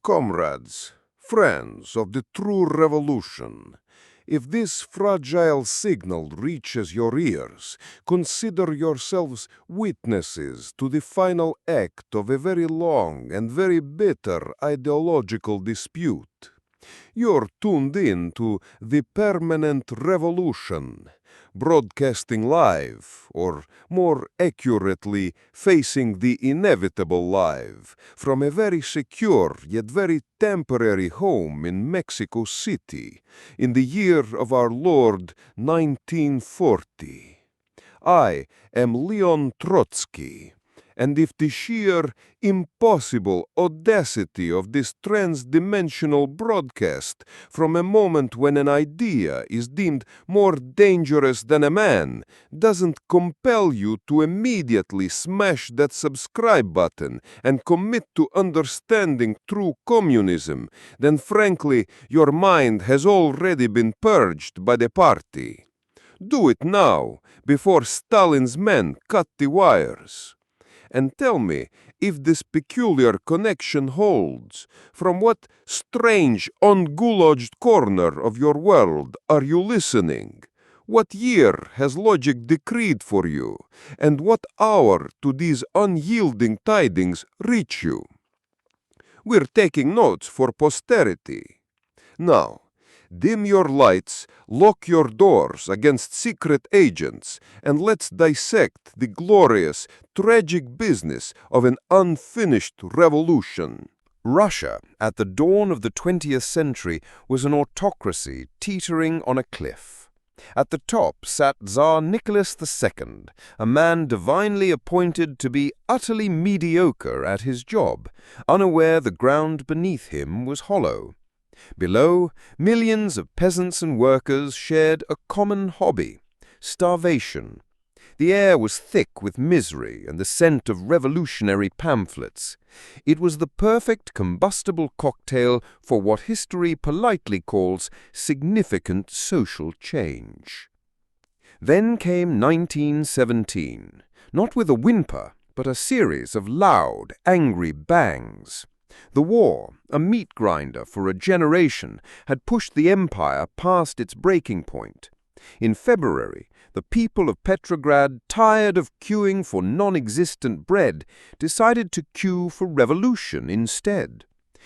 Comrades, friends of the true revolution, if this fragile signal reaches your ears, consider yourselves witnesses to the final act of a very long and very bitter ideological dispute. You're tuned in to the permanent revolution, broadcasting live, or more accurately, facing the inevitable live, from a very secure yet very temporary home in Mexico City, in the year of our Lord 1940. I am Leon Trotsky, and if the sheer impossible audacity of this trans-dimensional broadcast from a moment when an idea is deemed more dangerous than a man doesn't compel you to immediately smash that subscribe button and commit to understanding true communism, then frankly, your mind has already been purged by the party. Do it now, before Stalin's men cut the wires. And tell me if this peculiar connection holds. From what strange, ungulaged corner of your world are you listening? What year has logic decreed for you? And what hour do these unyielding tidings reach you? We're taking notes for posterity. Now, dim your lights, lock your doors against secret agents, and let's dissect the glorious, tragic business of an unfinished revolution. Russia, at the dawn of the 20th century, was an autocracy teetering on a cliff. At the top sat Tsar Nicholas II, a man divinely appointed to be utterly mediocre at his job, unaware the ground beneath him was hollow. Below, millions of peasants and workers shared a common hobby: starvation. The air was thick with misery and the scent of revolutionary pamphlets. It was the perfect combustible cocktail for what history politely calls significant social change. Then came 1917, not with a whimper, but a series of loud, angry bangs. The war, a meat grinder for a generation, had pushed the empire past its breaking point. In February, the people of Petrograd, tired of queuing for non-existent bread, decided to queue for revolution instead.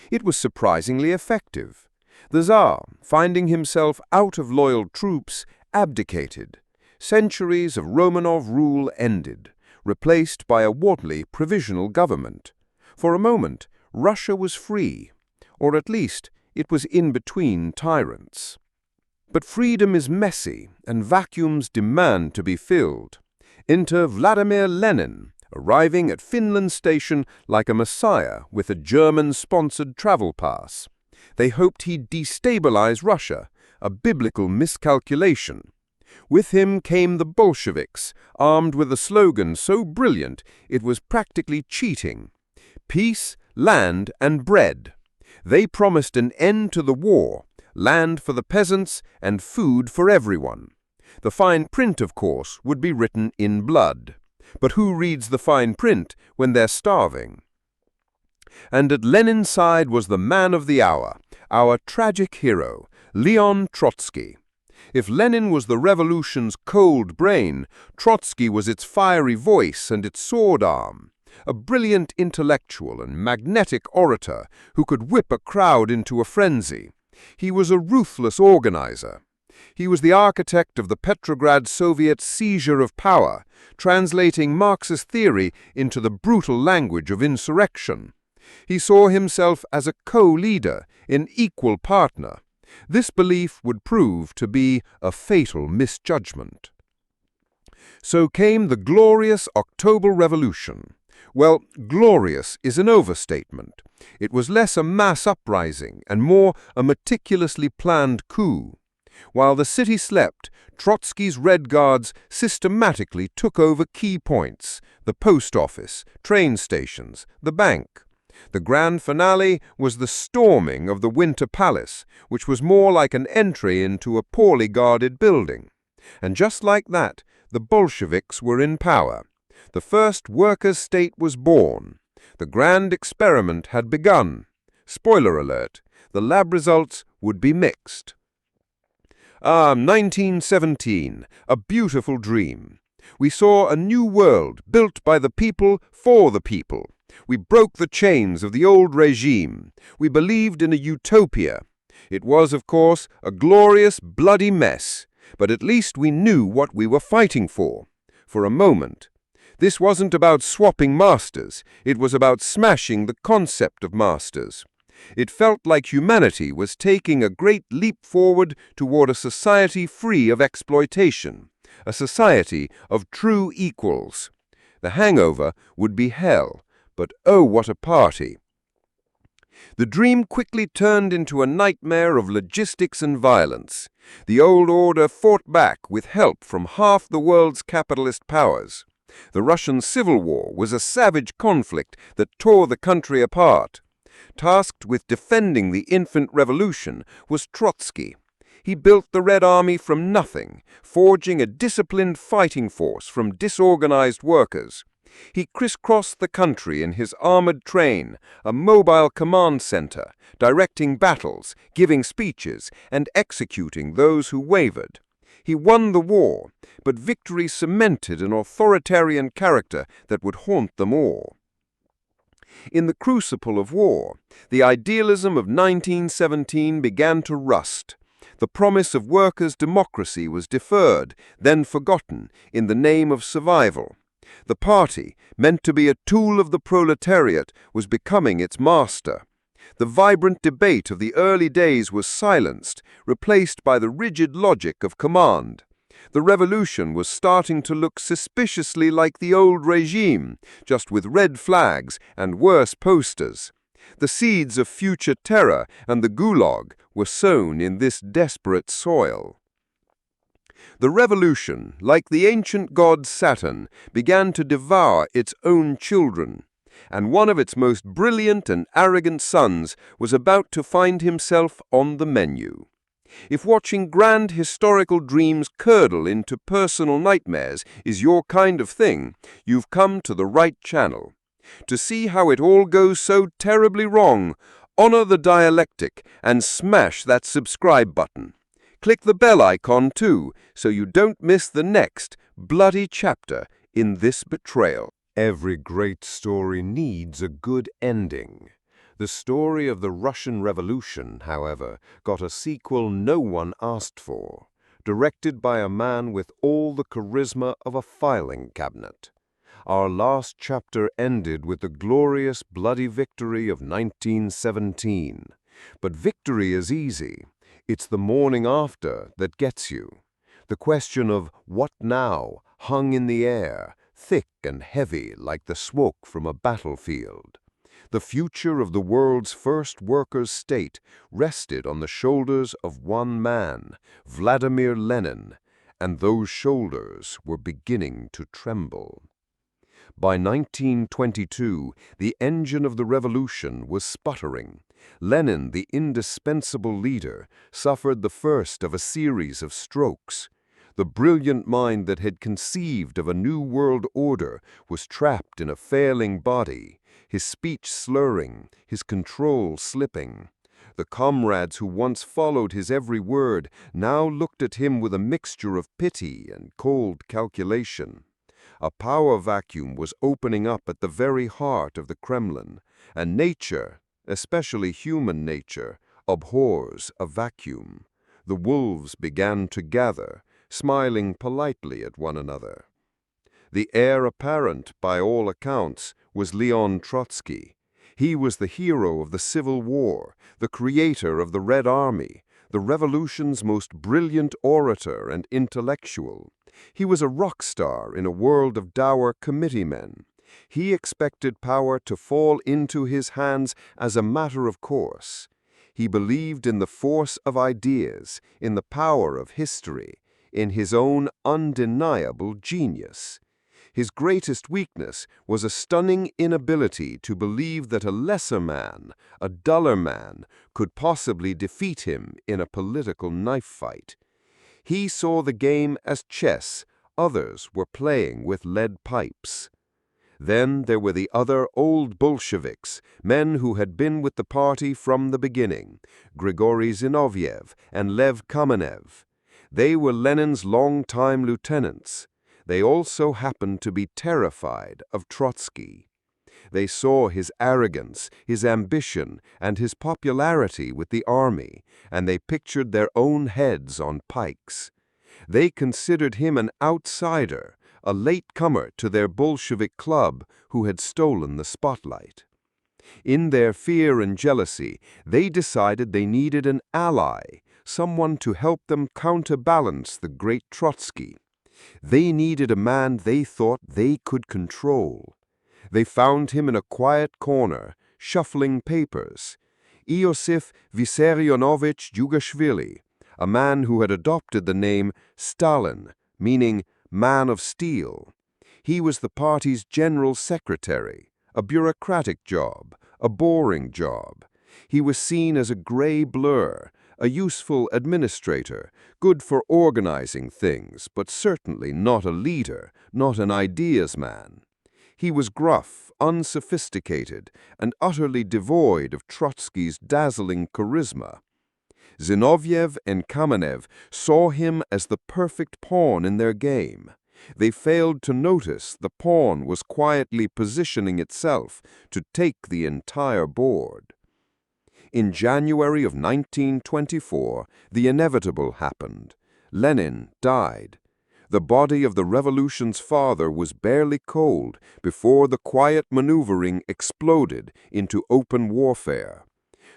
It was surprisingly effective. The Tsar, finding himself out of loyal troops, abdicated. Centuries of Romanov rule ended, replaced by a Whately provisional government. For a moment, Russia was free, or at least it was in between tyrants. But freedom is messy, and vacuums demand to be filled. Enter Vladimir Lenin, arriving at Finland Station like a messiah with a German-sponsored travel pass. They hoped he'd destabilize Russia, a biblical miscalculation. With him came the Bolsheviks, armed with a slogan so brilliant it was practically cheating: peace, land, and bread. They promised an end to the war, land for the peasants, and food for everyone. The fine print, of course, would be written in blood. But who reads the fine print when they're starving? And at Lenin's side was the man of the hour, our tragic hero, Leon Trotsky. If Lenin was the revolution's cold brain, Trotsky was its fiery voice and its sword arm. A brilliant intellectual and magnetic orator who could whip a crowd into a frenzy. He was a ruthless organizer. He was the architect of the Petrograd Soviet seizure of power, translating Marxist theory into the brutal language of insurrection. He saw himself as a co-leader, an equal partner. This belief would prove to be a fatal misjudgment. So came the glorious October Revolution. Well, glorious is an overstatement. It was less a mass uprising and more a meticulously planned coup. While the city slept, Trotsky's Red Guards systematically took over key points: the post office, train stations, the bank. The grand finale was the storming of the Winter Palace, which was more like an entry into a poorly guarded building. And just like that, the Bolsheviks were in power. The first workers' state was born. The grand experiment had begun. Spoiler alert, the lab results would be mixed. 1917, a beautiful dream. We saw a new world built by the people for the people. We broke the chains of the old regime. We believed in a utopia. It was, of course, a glorious, bloody mess, but at least we knew what we were fighting for a moment. This wasn't about swapping masters, it was about smashing the concept of masters. It felt like humanity was taking a great leap forward toward a society free of exploitation, a society of true equals. The hangover would be hell, but oh, what a party! The dream quickly turned into a nightmare of logistics and violence. The old order fought back with help from half the world's capitalist powers. The Russian Civil War was a savage conflict that tore the country apart. Tasked with defending the infant revolution was Trotsky. He built the Red Army from nothing, forging a disciplined fighting force from disorganized workers. He crisscrossed the country in his armored train, a mobile command center, directing battles, giving speeches, and executing those who wavered. He won the war, but victory cemented an authoritarian character that would haunt them all. In the crucible of war, the idealism of 1917 began to rust. The promise of workers' democracy was deferred, then forgotten, in the name of survival. The party, meant to be a tool of the proletariat, was becoming its master. The vibrant debate of the early days was silenced, replaced by the rigid logic of command. The revolution was starting to look suspiciously like the old regime, just with red flags and worse posters. The seeds of future terror and the gulag were sown in this desperate soil. The revolution, like the ancient god Saturn, began to devour its own children, and one of its most brilliant and arrogant sons was about to find himself on the menu. If watching grand historical dreams curdle into personal nightmares is your kind of thing, you've come to the right channel. To see how it all goes so terribly wrong, honor the dialectic and smash that subscribe button. Click the bell icon too, so you don't miss the next bloody chapter in this betrayal. Every great story needs a good ending. The story of the Russian Revolution, however, got a sequel no one asked for, directed by a man with all the charisma of a filing cabinet. Our last chapter ended with the glorious bloody victory of 1917. But victory is easy. It's the morning after that gets you. The question of what now hung in the air, thick and heavy like the smoke from a battlefield. The future of the world's first workers' state rested on the shoulders of one man, Vladimir Lenin, and those shoulders were beginning to tremble. By 1922, the engine of the revolution was sputtering. Lenin, the indispensable leader, suffered the first of a series of strokes. The brilliant mind that had conceived of a new world order was trapped in a failing body, his speech slurring, his control slipping. The comrades who once followed his every word now looked at him with a mixture of pity and cold calculation. A power vacuum was opening up at the very heart of the Kremlin, and nature, especially human nature, abhors a vacuum. The wolves began to gather, smiling politely at one another. The heir apparent, by all accounts, was Leon Trotsky. He was the hero of the Civil War, the creator of the Red Army, the revolution's most brilliant orator and intellectual. He was a rock star in a world of dour committeemen. He expected power to fall into his hands as a matter of course. He believed in the force of ideas, in the power of history, in his own undeniable genius. His greatest weakness was a stunning inability to believe that a lesser man, a duller man, could possibly defeat him in a political knife fight. He saw the game as chess, others were playing with lead pipes. Then there were the other old Bolsheviks, men who had been with the party from the beginning, Grigory Zinoviev and Lev Kamenev. They were Lenin's long-time lieutenants. They also happened to be terrified of Trotsky. They saw his arrogance, his ambition, and his popularity with the army, and they pictured their own heads on pikes. They considered him an outsider, a latecomer to their Bolshevik club who had stolen the spotlight. In their fear and jealousy, they decided they needed an ally, someone to help them counterbalance the great Trotsky. They needed a man they thought they could control. They found him in a quiet corner, shuffling papers. Iosif Vissarionovich Jugashvili, a man who had adopted the name Stalin, meaning man of steel. He was the party's general secretary, a bureaucratic job, a boring job. He was seen as a gray blur, a useful administrator, good for organizing things, but certainly not a leader, not an ideas man. He was gruff, unsophisticated, and utterly devoid of Trotsky's dazzling charisma. Zinoviev and Kamenev saw him as the perfect pawn in their game. They failed to notice the pawn was quietly positioning itself to take the entire board. In January of 1924, the inevitable happened. Lenin died. The body of the revolution's father was barely cold before the quiet maneuvering exploded into open warfare.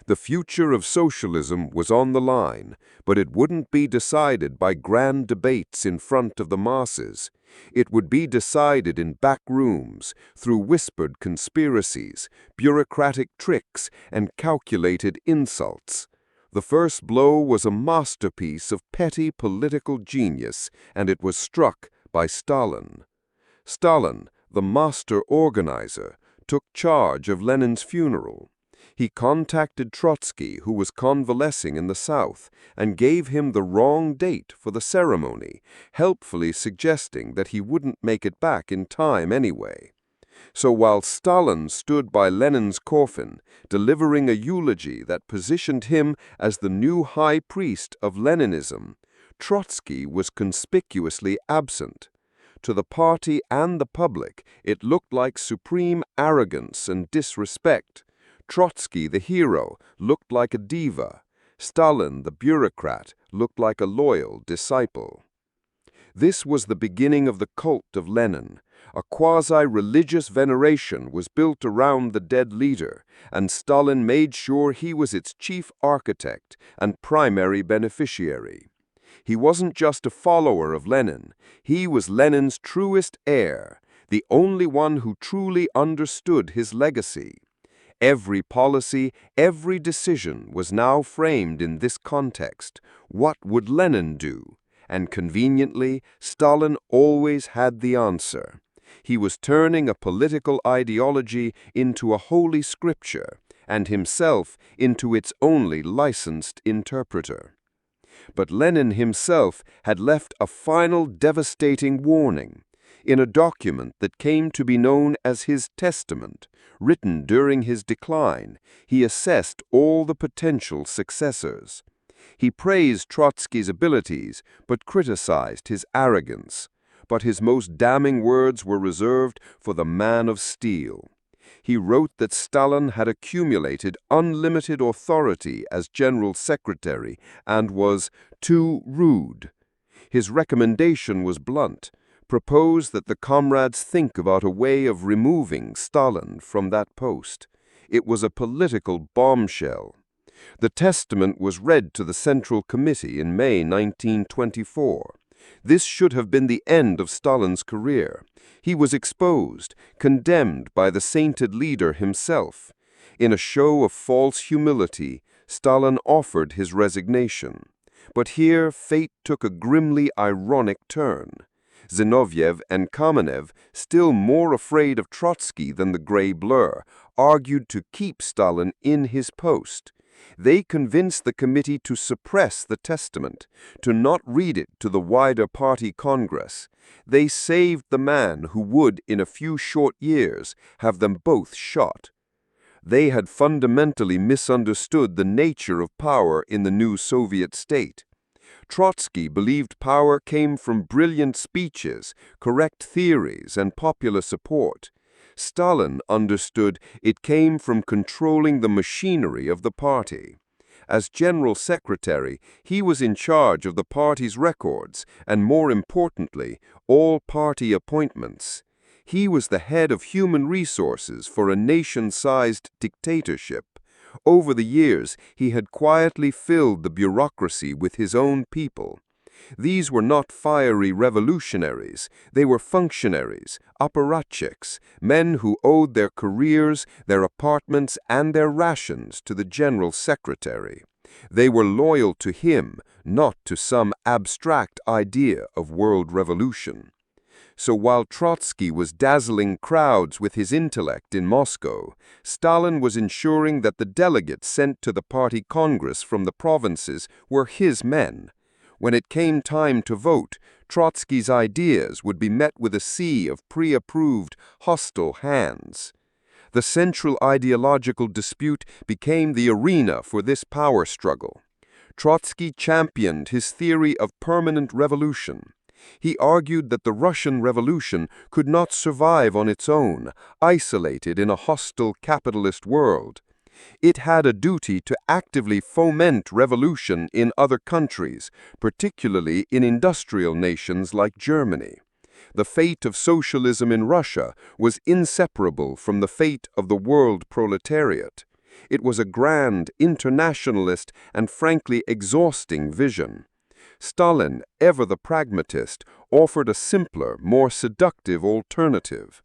The future of socialism was on the line, but it wouldn't be decided by grand debates in front of the masses. It would be decided in back rooms, through whispered conspiracies, bureaucratic tricks, and calculated insults. The first blow was a masterpiece of petty political genius, and it was struck by Stalin. Stalin, the master organizer, took charge of Lenin's funeral. He contacted Trotsky, who was convalescing in the south, and gave him the wrong date for the ceremony, helpfully suggesting that he wouldn't make it back in time anyway. So while Stalin stood by Lenin's coffin, delivering a eulogy that positioned him as the new high priest of Leninism, Trotsky was conspicuously absent. To the party and the public, it looked like supreme arrogance and disrespect. Trotsky, the hero, looked like a diva. Stalin, the bureaucrat, looked like a loyal disciple. This was the beginning of the cult of Lenin. A quasi-religious veneration was built around the dead leader, and Stalin made sure he was its chief architect and primary beneficiary. He wasn't just a follower of Lenin, he was Lenin's truest heir, the only one who truly understood his legacy. Every policy, every decision was now framed in this context. What would Lenin do? And conveniently, Stalin always had the answer. He was turning a political ideology into a holy scripture, and himself into its only licensed interpreter. But Lenin himself had left a final devastating warning. In a document that came to be known as his testament, written during his decline, he assessed all the potential successors. He praised Trotsky's abilities, but criticized his arrogance. But his most damning words were reserved for the man of steel. He wrote that Stalin had accumulated unlimited authority as general secretary and was too rude. His recommendation was blunt. Propose that the comrades think about a way of removing Stalin from that post. It was a political bombshell. The testament was read to the Central Committee in May 1924. This should have been the end of Stalin's career. He was exposed, condemned by the sainted leader himself. In a show of false humility, Stalin offered his resignation. But here fate took a grimly ironic turn. Zinoviev and Kamenev, still more afraid of Trotsky than the gray blur, argued to keep Stalin in his post. They convinced the committee to suppress the testament, to not read it to the wider party congress. They saved the man who would, in a few short years, have them both shot. They had fundamentally misunderstood the nature of power in the new Soviet state. Trotsky believed power came from brilliant speeches, correct theories, and popular support. Stalin understood it came from controlling the machinery of the party. As General Secretary, he was in charge of the party's records and, more importantly, all party appointments. He was the head of human resources for a nation-sized dictatorship. Over the years, he had quietly filled the bureaucracy with his own people. These were not fiery revolutionaries. They were functionaries, apparatchiks, men who owed their careers, their apartments, and their rations to the General Secretary. They were loyal to him, not to some abstract idea of world revolution. So while Trotsky was dazzling crowds with his intellect in Moscow, Stalin was ensuring that the delegates sent to the party congress from the provinces were his men. When it came time to vote, Trotsky's ideas would be met with a sea of pre-approved, hostile hands. The central ideological dispute became the arena for this power struggle. Trotsky championed his theory of permanent revolution. He argued that the Russian Revolution could not survive on its own, isolated in a hostile capitalist world. It had a duty to actively foment revolution in other countries, particularly in industrial nations like Germany. The fate of socialism in Russia was inseparable from the fate of the world proletariat. It was a grand, internationalist, and frankly exhausting vision. Stalin, ever the pragmatist, offered a simpler, more seductive alternative.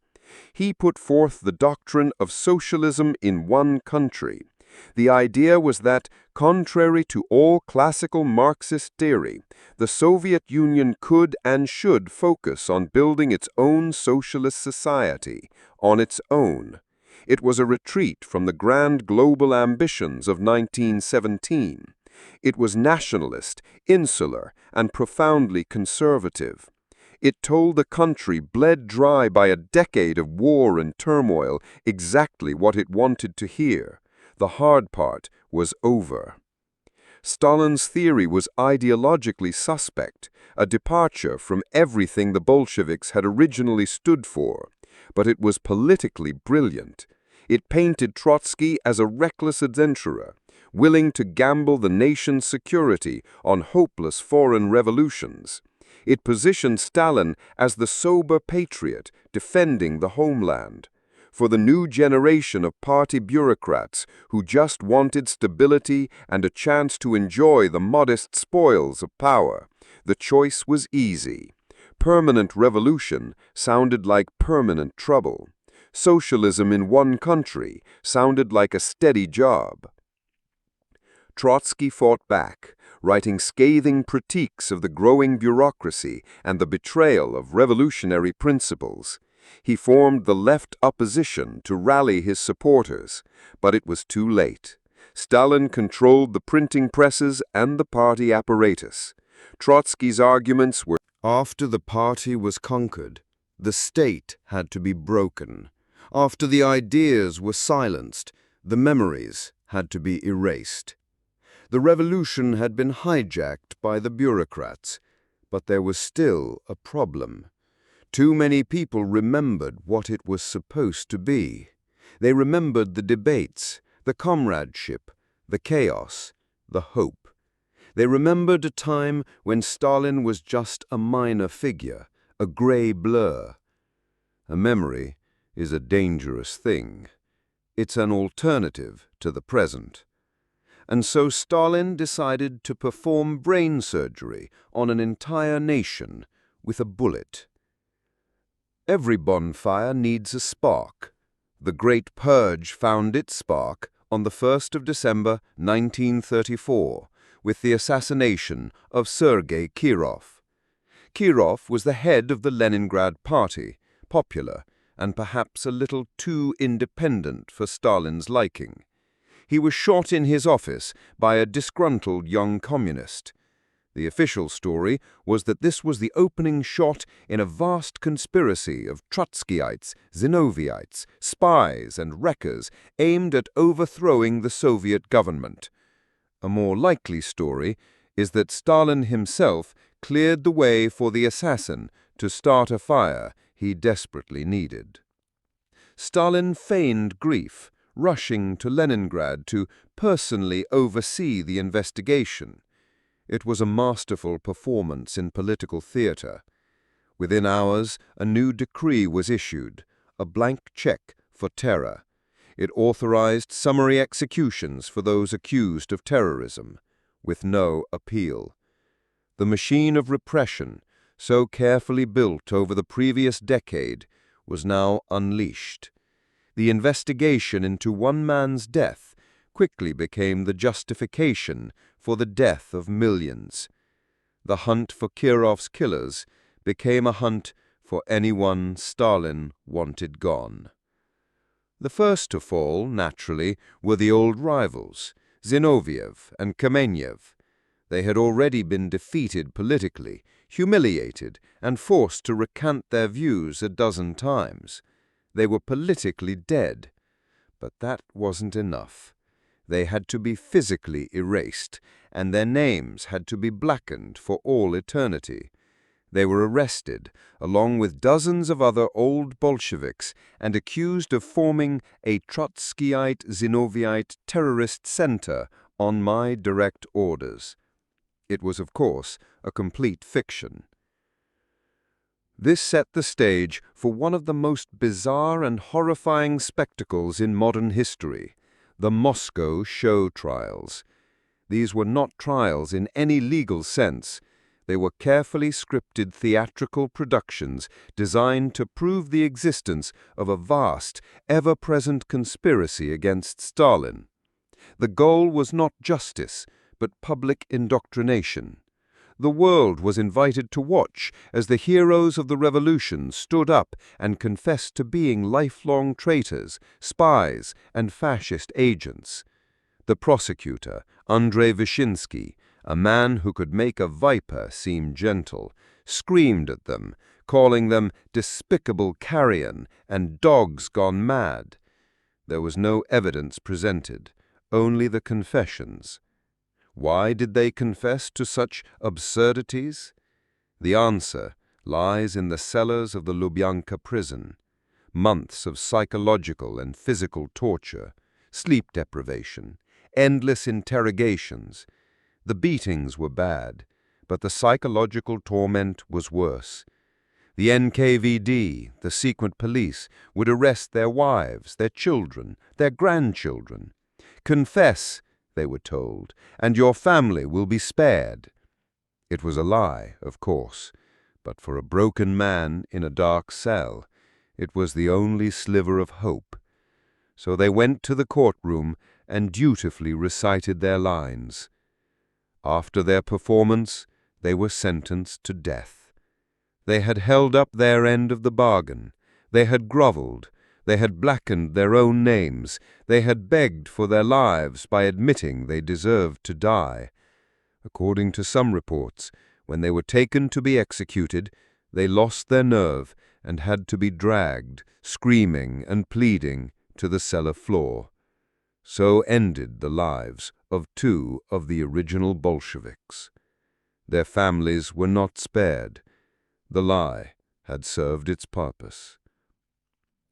He put forth the doctrine of socialism in one country. The idea was that, contrary to all classical Marxist theory, the Soviet Union could and should focus on building its own socialist society, on its own. It was a retreat from the grand global ambitions of 1917. It was nationalist, insular, and profoundly conservative. It told the country bled dry by a decade of war and turmoil exactly what it wanted to hear. The hard part was over. Stalin's theory was ideologically suspect, a departure from everything the Bolsheviks had originally stood for, but it was politically brilliant. It painted Trotsky as a reckless adventurer, willing to gamble the nation's security on hopeless foreign revolutions. It positioned Stalin as the sober patriot defending the homeland. For the new generation of party bureaucrats who just wanted stability and a chance to enjoy the modest spoils of power, the choice was easy. Permanent revolution sounded like permanent trouble. Socialism in one country sounded like a steady job. Trotsky fought back, writing scathing critiques of the growing bureaucracy and the betrayal of revolutionary principles. He formed the left opposition to rally his supporters, but it was too late. Stalin controlled the printing presses and the party apparatus. Trotsky's arguments were, after the party was conquered, the state had to be broken. After the ideas were silenced, the memories had to be erased. The revolution had been hijacked by the bureaucrats, but there was still a problem. Too many people remembered what it was supposed to be. They remembered the debates, the comradeship, the chaos, the hope. They remembered a time when Stalin was just a minor figure, a gray blur. A memory is a dangerous thing. It's an alternative to the present. And so Stalin decided to perform brain surgery on an entire nation with a bullet. Every bonfire needs a spark. The Great Purge found its spark on the 1st of December 1934 with the assassination of Sergei Kirov. Kirov was the head of the Leningrad Party, popular and perhaps a little too independent for Stalin's liking. He was shot in his office by a disgruntled young communist. The official story was that this was the opening shot in a vast conspiracy of Trotskyites, Zinoviites, spies and wreckers aimed at overthrowing the Soviet government. A more likely story is that Stalin himself cleared the way for the assassin to start a fire he desperately needed. Stalin feigned grief, rushing to Leningrad to personally oversee the investigation. It was a masterful performance in political theater. Within hours, a new decree was issued, a blank check for terror. It authorized summary executions for those accused of terrorism, with no appeal. The machine of repression, so carefully built over the previous decade, was now unleashed. The investigation into one man's death quickly became the justification for the death of millions. The hunt for Kirov's killers became a hunt for anyone Stalin wanted gone. The first to fall, naturally, were the old rivals, Zinoviev and Kamenev. They had already been defeated politically, humiliated, and forced to recant their views a dozen times. They were politically dead. But that wasn't enough. They had to be physically erased, and their names had to be blackened for all eternity. They were arrested, along with dozens of other old Bolsheviks, and accused of forming a Trotskyite Zinoviite terrorist center on my direct orders. It was, of course, a complete fiction. This set the stage for one of the most bizarre and horrifying spectacles in modern history, the Moscow show trials. These were not trials in any legal sense. They were carefully scripted theatrical productions designed to prove the existence of a vast, ever-present conspiracy against Stalin. The goal was not justice, but public indoctrination. The world was invited to watch as the heroes of the revolution stood up and confessed to being lifelong traitors, spies, and fascist agents. The prosecutor, Andrei Vyshinsky, a man who could make a viper seem gentle, screamed at them, calling them despicable carrion and dogs gone mad. There was no evidence presented, only the confessions. Why did they confess to such absurdities? The answer lies in the cellars of the Lubyanka prison. Months of psychological and physical torture, sleep deprivation, endless interrogations. The beatings were bad, but the psychological torment was worse. The NKVD, the secret police, would arrest their wives, their children, their grandchildren. Confess, they were told, and your family will be spared. It was a lie, of course, but for a broken man in a dark cell, it was the only sliver of hope. So they went to the courtroom and dutifully recited their lines. After their performance, they were sentenced to death. They had held up their end of the bargain. They had groveled. They had blackened their own names. They had begged for their lives by admitting they deserved to die. According to some reports, when they were taken to be executed, they lost their nerve and had to be dragged, screaming and pleading, to the cellar floor. So ended the lives of two of the original Bolsheviks. Their families were not spared. The lie had served its purpose.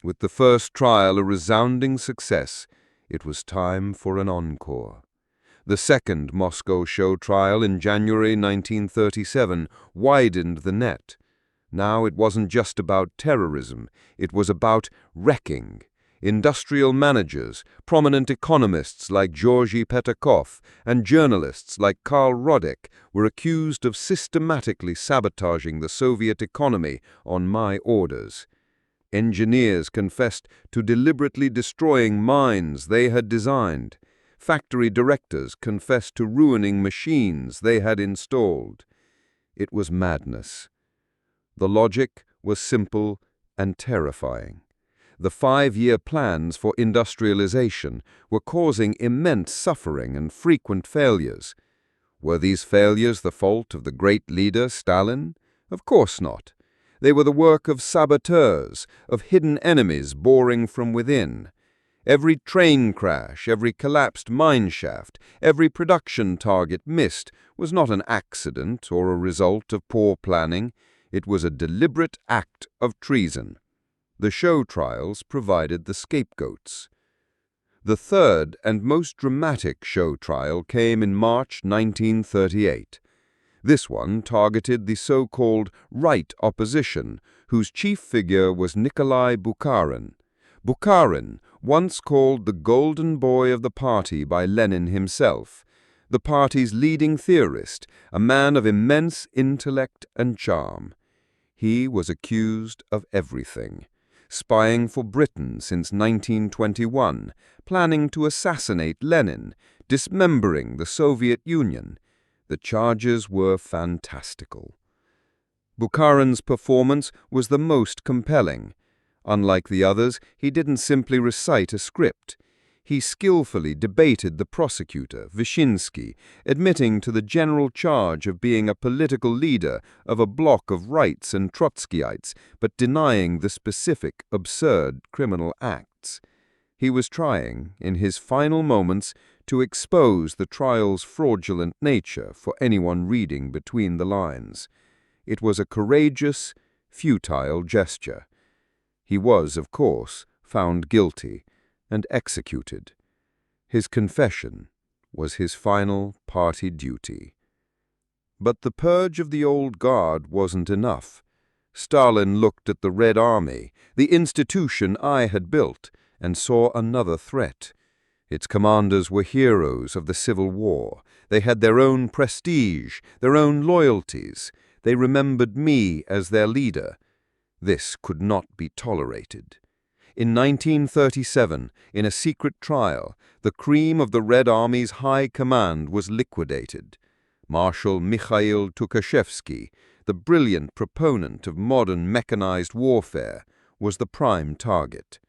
With the first trial a resounding success, it was time for an encore. The second Moscow show trial in January 1937 widened the net. Now it wasn't just about terrorism, it was about wrecking. Industrial managers, prominent economists like Georgy Petakov, and journalists like Karl Rodek were accused of systematically sabotaging the Soviet economy on my orders. Engineers confessed to deliberately destroying mines they had designed. Factory directors confessed to ruining machines they had installed. It was madness. The logic was simple and terrifying. The 5-year plans for industrialization were causing immense suffering and frequent failures. Were these failures the fault of the great leader, Stalin? Of course not. They were the work of saboteurs, of hidden enemies boring from within. Every train crash, every collapsed mine shaft, every production target missed was not an accident or a result of poor planning. It was a deliberate act of treason. The show trials provided the scapegoats. The third and most dramatic show trial came in March 1938. This one targeted the so-called right opposition, whose chief figure was Nikolai Bukharin. Bukharin, once called the golden boy of the party by Lenin himself, the party's leading theorist, a man of immense intellect and charm. He was accused of everything: spying for Britain since 1921, planning to assassinate Lenin, dismembering the Soviet Union. The charges were fantastical. Bukharin's performance was the most compelling. Unlike the others, he didn't simply recite a script. He skillfully debated the prosecutor, Vyshinsky, admitting to the general charge of being a political leader of a bloc of rights and Trotskyites, but denying the specific, absurd criminal acts. He was trying, in his final moments, to expose the trial's fraudulent nature for anyone reading between the lines. It was a courageous, futile gesture. He was, of course, found guilty and executed. His confession was his final party duty. But the purge of the old guard wasn't enough. Stalin looked at the Red Army, the institution I had built, and saw another threat. Its commanders were heroes of the Civil War. They had their own prestige, their own loyalties. They remembered me as their leader. This could not be tolerated. In 1937, in a secret trial, the cream of the Red Army's high command was liquidated. Marshal Mikhail Tukhachevsky, the brilliant proponent of modern mechanized warfare, was the prime target.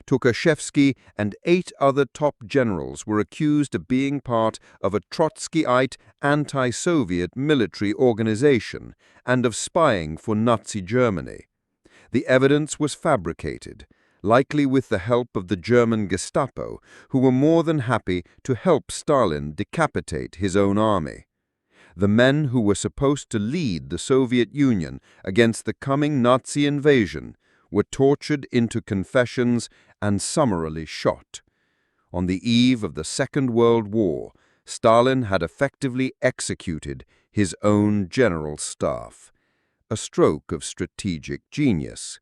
Tukhachevsky and 8 other top generals were accused of being part of a Trotskyite anti-Soviet military organization and of spying for Nazi Germany. The evidence was fabricated, likely with the help of the German Gestapo, who were more than happy to help Stalin decapitate his own army. The men who were supposed to lead the Soviet Union against the coming Nazi invasion were tortured into confessions and summarily shot. On the eve of the Second World War, Stalin had effectively executed his own general staff, a stroke of strategic genius.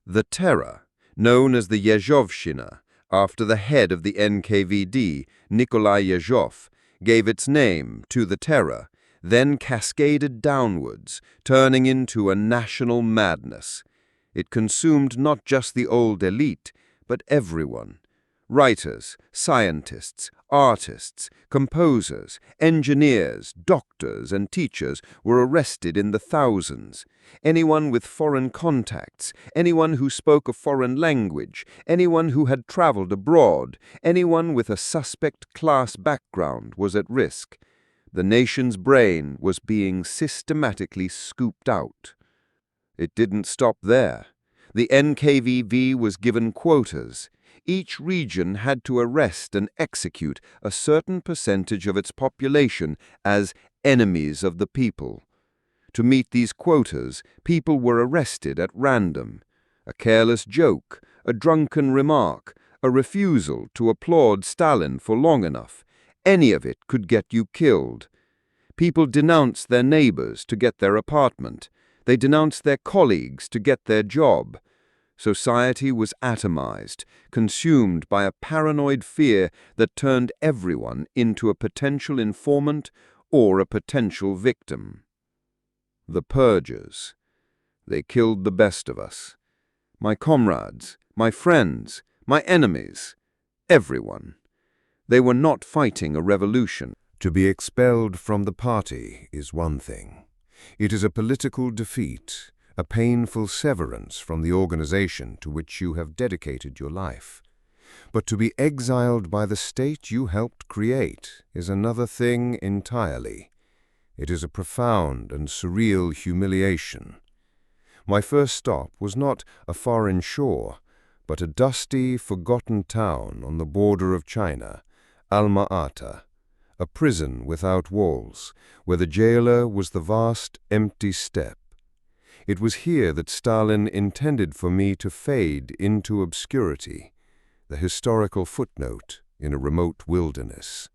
The terror, known as the Yezhovshchina, after the head of the NKVD, Nikolai Yezhov, gave its name to the terror, then cascaded downwards, turning into a national madness. It consumed not just the old elite, but everyone. Writers, scientists, artists, composers, engineers, doctors, and teachers were arrested in the thousands. Anyone with foreign contacts, anyone who spoke a foreign language, anyone who had traveled abroad, anyone with a suspect class background was at risk. The nation's brain was being systematically scooped out. It didn't stop there. The NKVD was given quotas. Each region had to arrest and execute a certain percentage of its population as enemies of the people. To meet these quotas, people were arrested at random. A careless joke, a drunken remark, a refusal to applaud Stalin for long enough, any of it could get you killed. People denounced their neighbors to get their apartment. They denounced their colleagues to get their job. Society was atomized, consumed by a paranoid fear that turned everyone into a potential informant or a potential victim. The purgers. They killed the best of us. My comrades, my friends, my enemies, everyone. They were not fighting a revolution. To be expelled from the party is one thing. It is a political defeat, a painful severance from the organization to which you have dedicated your life. But to be exiled by the state you helped create is another thing entirely. It is a profound and surreal humiliation. My first stop was not a foreign shore, but a dusty, forgotten town on the border of China, Alma-Ata, a prison without walls, where the jailer was the vast, empty steppe. It was here that Stalin intended for me to fade into obscurity, the historical footnote in a remote wilderness.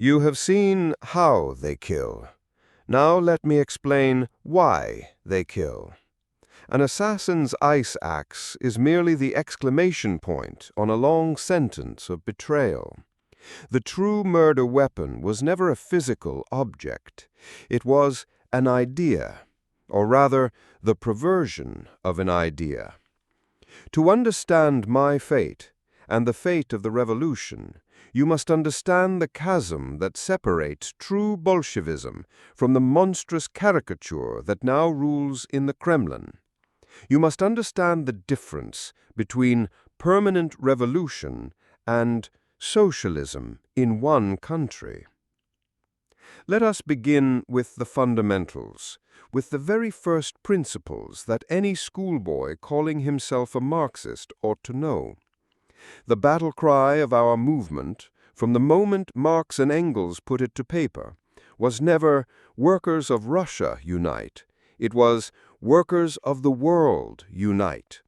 You have seen how they kill. Now let me explain why they kill. An assassin's ice axe is merely the exclamation point on a long sentence of betrayal. The true murder weapon was never a physical object. It was an idea, or rather, the perversion of an idea. To understand my fate, and the fate of the revolution, you must understand the chasm that separates true Bolshevism from the monstrous caricature that now rules in the Kremlin. You must understand the difference between permanent revolution and socialism in one country. Let us begin with the fundamentals, with the very first principles that any schoolboy calling himself a Marxist ought to know. The battle cry of our movement, from the moment Marx and Engels put it to paper, was never "Workers of Russia, unite." It was "Workers of the world, unite."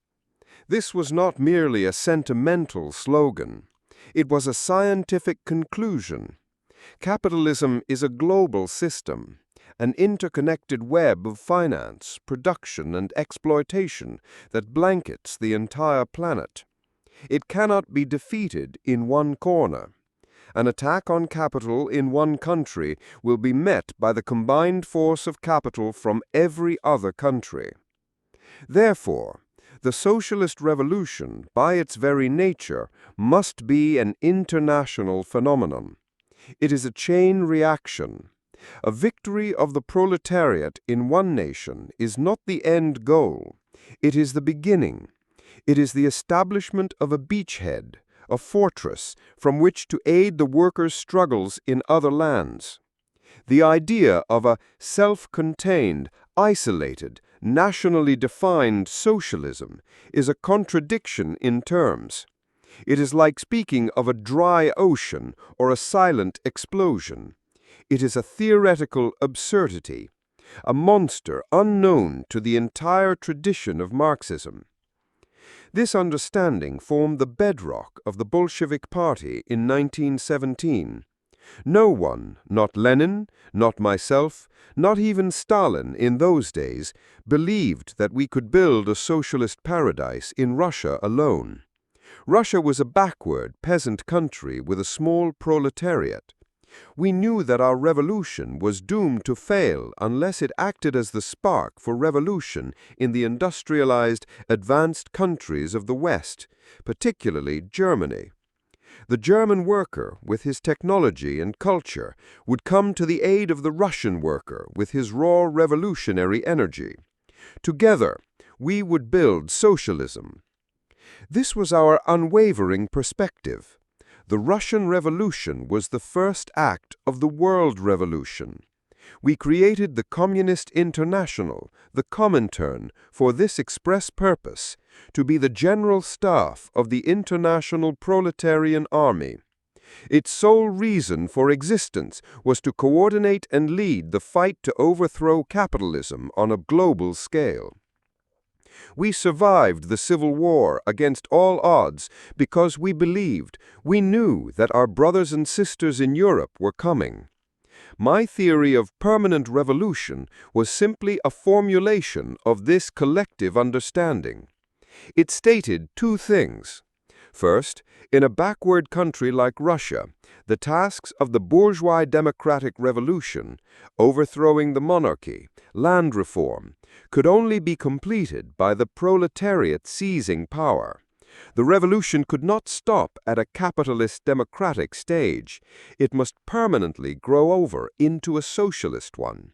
This was not merely a sentimental slogan. It was a scientific conclusion. Capitalism is a global system, an interconnected web of finance, production, and exploitation that blankets the entire planet. It cannot be defeated in one corner. An attack on capital in one country will be met by the combined force of capital from every other country. Therefore, the socialist revolution, by its very nature, must be an international phenomenon. It is a chain reaction. A victory of the proletariat in one nation is not the end goal. It is the beginning. It is the establishment of a beachhead, a fortress, from which to aid the workers' struggles in other lands. The idea of a self-contained, isolated, nationally defined socialism is a contradiction in terms. It is like speaking of a dry ocean or a silent explosion. It is a theoretical absurdity, a monster unknown to the entire tradition of Marxism. This understanding formed the bedrock of the Bolshevik Party in 1917. No one, not Lenin, not myself, not even Stalin in those days, believed that we could build a socialist paradise in Russia alone. Russia was a backward, peasant country with a small proletariat. We knew that our revolution was doomed to fail unless it acted as the spark for revolution in the industrialized, advanced countries of the West, particularly Germany. The German worker, with his technology and culture, would come to the aid of the Russian worker with his raw revolutionary energy. Together, we would build socialism. This was our unwavering perspective. The Russian Revolution was the first act of the world revolution. We created the Communist International, the Comintern, for this express purpose, to be the general staff of the international proletarian army. Its sole reason for existence was to coordinate and lead the fight to overthrow capitalism on a global scale. We survived the Civil War against all odds because we believed, we knew that our brothers and sisters in Europe were coming. My theory of permanent revolution was simply a formulation of this collective understanding. It stated two things. First, in a backward country like Russia, the tasks of the bourgeois democratic revolution, overthrowing the monarchy, land reform, could only be completed by the proletariat seizing power. The revolution could not stop at a capitalist democratic stage. It must permanently grow over into a socialist one.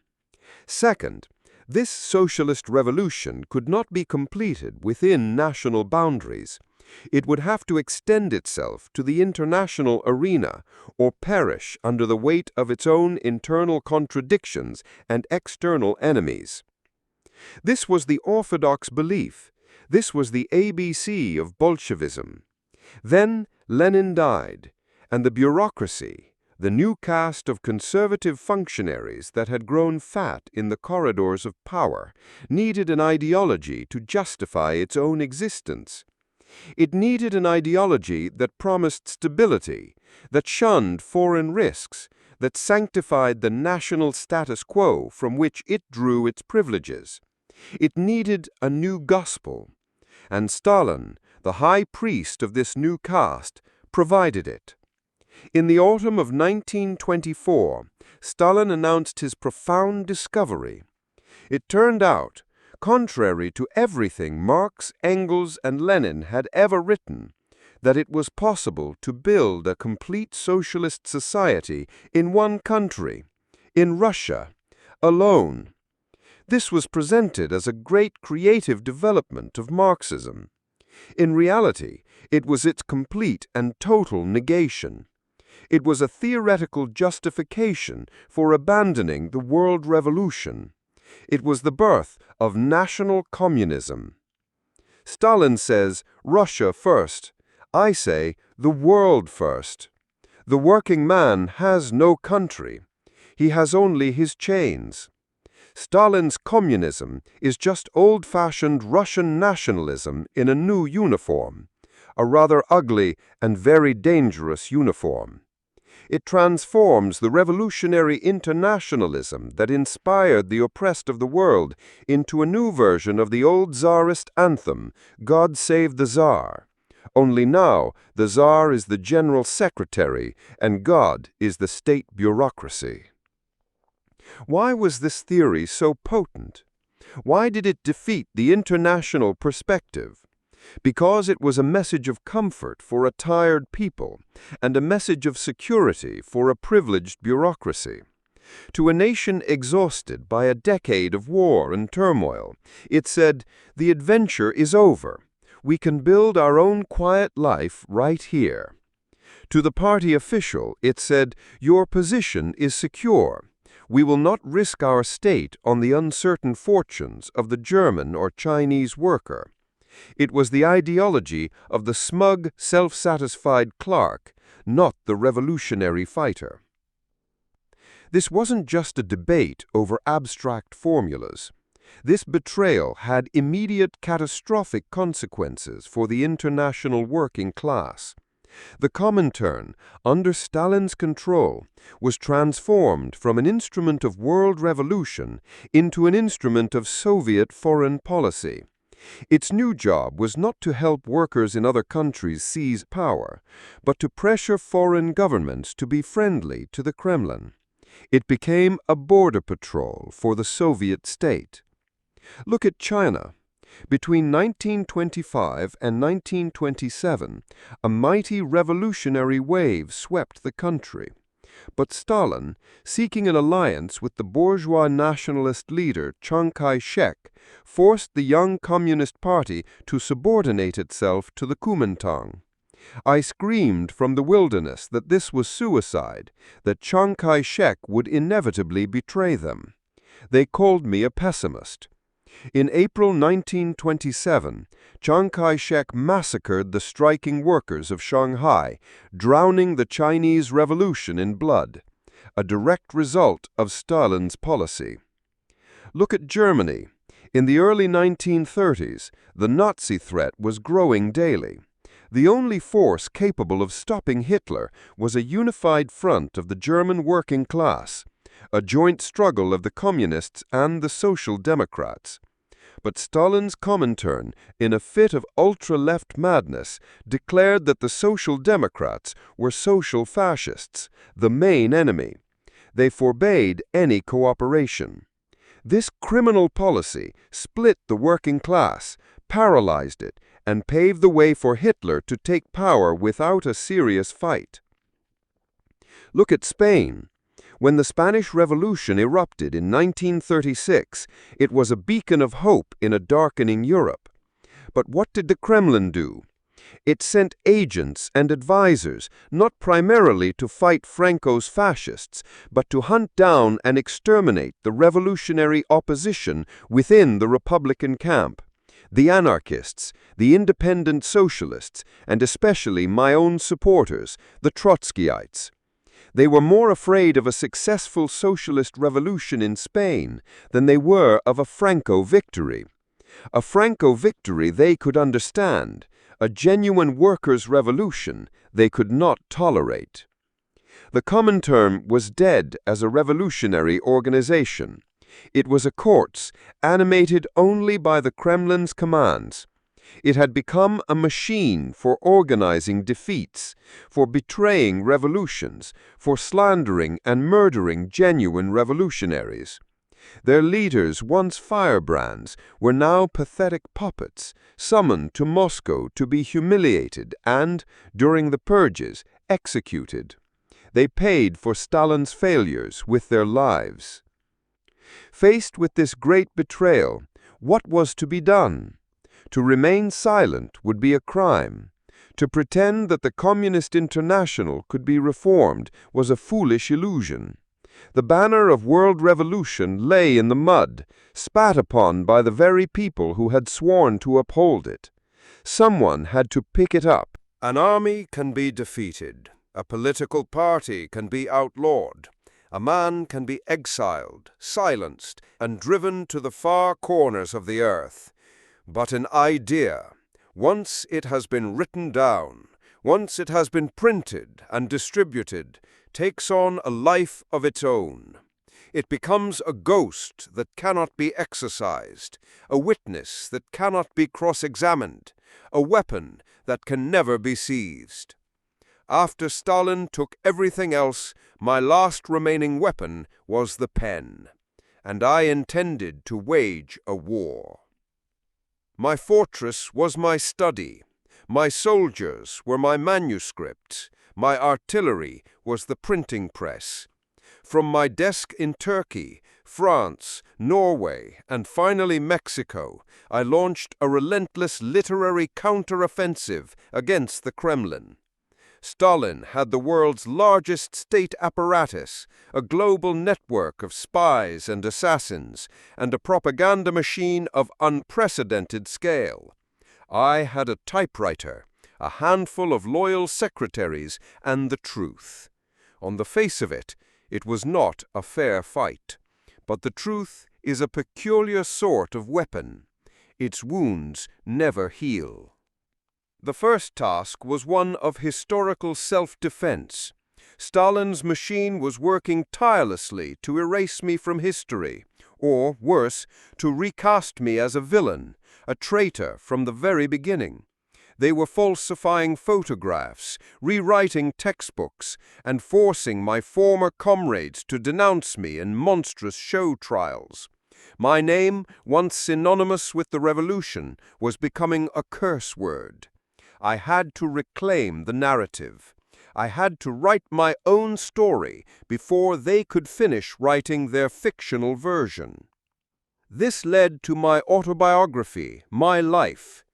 Second, this socialist revolution could not be completed within national boundaries. It would have to extend itself to the international arena or perish under the weight of its own internal contradictions and external enemies. This was the orthodox belief. This was the ABC of Bolshevism. Then Lenin died, and the bureaucracy, the new caste of conservative functionaries that had grown fat in the corridors of power, needed an ideology to justify its own existence. It needed an ideology that promised stability, that shunned foreign risks, that sanctified the national status quo from which it drew its privileges. It needed a new gospel, and Stalin, the high priest of this new caste, provided it. In the autumn of 1924, Stalin announced his profound discovery. It turned out, contrary to everything Marx, Engels, and Lenin had ever written, that it was possible to build a complete socialist society in one country, in Russia, alone. This was presented as a great creative development of Marxism. In reality, it was its complete and total negation. It was a theoretical justification for abandoning the world revolution. It was the birth of national communism. Stalin says, Russia first. I say, the world first. The working man has no country. He has only his chains. Stalin's communism is just old-fashioned Russian nationalism in a new uniform, a rather ugly and very dangerous uniform. It transforms the revolutionary internationalism that inspired the oppressed of the world into a new version of the old Tsarist anthem, God Save the Tsar. Only now the Tsar is the general secretary and God is the state bureaucracy. Why was this theory so potent? Why did it defeat the international perspective? Because it was a message of comfort for a tired people and a message of security for a privileged bureaucracy. To a nation exhausted by a decade of war and turmoil, it said, the adventure is over. We can build our own quiet life right here. To the party official, it said, your position is secure. We will not risk our state on the uncertain fortunes of the German or Chinese worker. It was the ideology of the smug, self-satisfied clerk, not the revolutionary fighter. This wasn't just a debate over abstract formulas. This betrayal had immediate catastrophic consequences for the international working class. The Comintern, under Stalin's control, was transformed from an instrument of world revolution into an instrument of Soviet foreign policy. Its new job was not to help workers in other countries seize power, but to pressure foreign governments to be friendly to the Kremlin. It became a border patrol for the Soviet state. Look at China. Between 1925 and 1927, a mighty revolutionary wave swept the country. But Stalin, seeking an alliance with the bourgeois nationalist leader Chiang Kai-shek, forced the young Communist Party to subordinate itself to the Kuomintang. I screamed from the wilderness that this was suicide, that Chiang Kai-shek would inevitably betray them. They called me a pessimist. In April 1927, Chiang Kai-shek massacred the striking workers of Shanghai, drowning the Chinese Revolution in blood, a direct result of Stalin's policy. Look at Germany. In the early 1930s, the Nazi threat was growing daily. The only force capable of stopping Hitler was a unified front of the German working class, a joint struggle of the Communists and the Social Democrats. But Stalin's Comintern, in a fit of ultra-left madness, declared that the Social Democrats were social fascists, the main enemy. They forbade any cooperation. This criminal policy split the working class, paralyzed it, and paved the way for Hitler to take power without a serious fight. Look at Spain. When the Spanish Revolution erupted in 1936, it was a beacon of hope in a darkening Europe. But what did the Kremlin do? It sent agents and advisors, not primarily to fight Franco's fascists, but to hunt down and exterminate the revolutionary opposition within the Republican camp. The anarchists, the independent socialists, and especially my own supporters, the Trotskyites. They were more afraid of a successful socialist revolution in Spain than they were of a Franco victory. A Franco victory they could understand, a genuine workers' revolution they could not tolerate. The Comintern was dead as a revolutionary organization. It was a corpse, animated only by the Kremlin's commands. It had become a machine for organizing defeats, for betraying revolutions, for slandering and murdering genuine revolutionaries. Their leaders, once firebrands, were now pathetic puppets, summoned to Moscow to be humiliated and, during the purges, executed. They paid for Stalin's failures with their lives. Faced with this great betrayal, what was to be done? To remain silent would be a crime. To pretend that the Communist International could be reformed was a foolish illusion. The banner of world revolution lay in the mud, spat upon by the very people who had sworn to uphold it. Someone had to pick it up. An army can be defeated. A political party can be outlawed. A man can be exiled, silenced, and driven to the far corners of the earth. But an idea, once it has been written down, once it has been printed and distributed, takes on a life of its own. It becomes a ghost that cannot be exorcised, a witness that cannot be cross-examined, a weapon that can never be seized. After Stalin took everything else, my last remaining weapon was the pen, and I intended to wage a war. My fortress was my study. My soldiers were my manuscripts. My artillery was the printing press. From my desk in Turkey, France, Norway, and finally Mexico, I launched a relentless literary counter-offensive against the Kremlin. Stalin had the world's largest state apparatus, a global network of spies and assassins, and a propaganda machine of unprecedented scale. I had a typewriter, a handful of loyal secretaries, and the truth. On the face of it, it was not a fair fight. But the truth is a peculiar sort of weapon. Its wounds never heal. The first task was one of historical self-defense. Stalin's machine was working tirelessly to erase me from history, or, worse, to recast me as a villain, a traitor from the very beginning. They were falsifying photographs, rewriting textbooks, and forcing my former comrades to denounce me in monstrous show trials. My name, once synonymous with the revolution, was becoming a curse word. I had to reclaim the narrative. I had to write my own story before they could finish writing their fictional version. This led to my autobiography, My Life.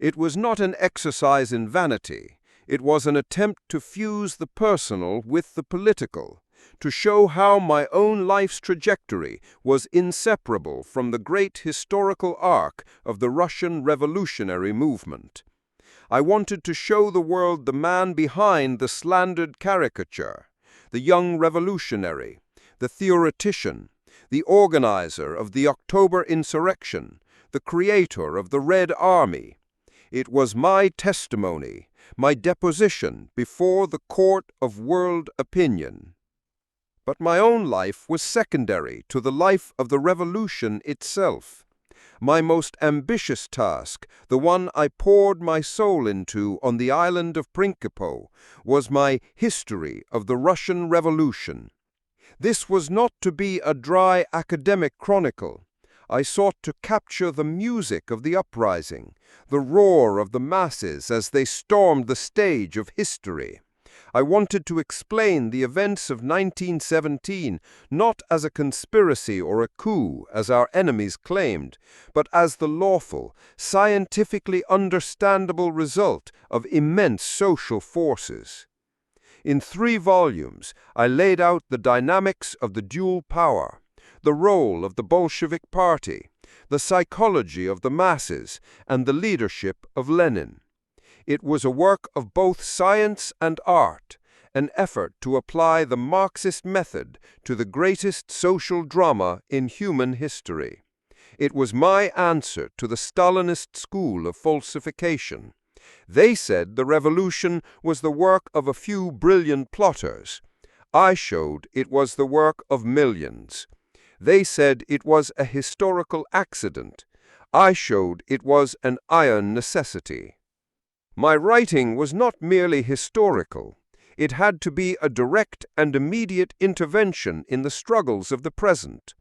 It was not an exercise in vanity. It was an attempt to fuse the personal with the political, to show how my own life's trajectory was inseparable from the great historical arc of the Russian revolutionary movement. I wanted to show the world the man behind the slandered caricature, the young revolutionary, the theoretician, the organizer of the October insurrection, the creator of the Red Army. It was my testimony, my deposition before the court of world opinion. But my own life was secondary to the life of the revolution itself. My most ambitious task, the one I poured my soul into on the island of Principe, was my history of the Russian Revolution. This was not to be a dry academic chronicle. I sought to capture the music of the uprising, the roar of the masses as they stormed the stage of history. I wanted to explain the events of 1917 not as a conspiracy or a coup, as our enemies claimed, but as the lawful, scientifically understandable result of immense social forces. In 3 volumes, I laid out the dynamics of the dual power, the role of the Bolshevik Party, the psychology of the masses, and the leadership of Lenin. It was a work of both science and art, an effort to apply the Marxist method to the greatest social drama in human history. It was my answer to the Stalinist school of falsification. They said the revolution was the work of a few brilliant plotters. I showed it was the work of millions. They said it was a historical accident. I showed it was an iron necessity. My writing was not merely historical. It had to be a direct and immediate intervention in the struggles of the present.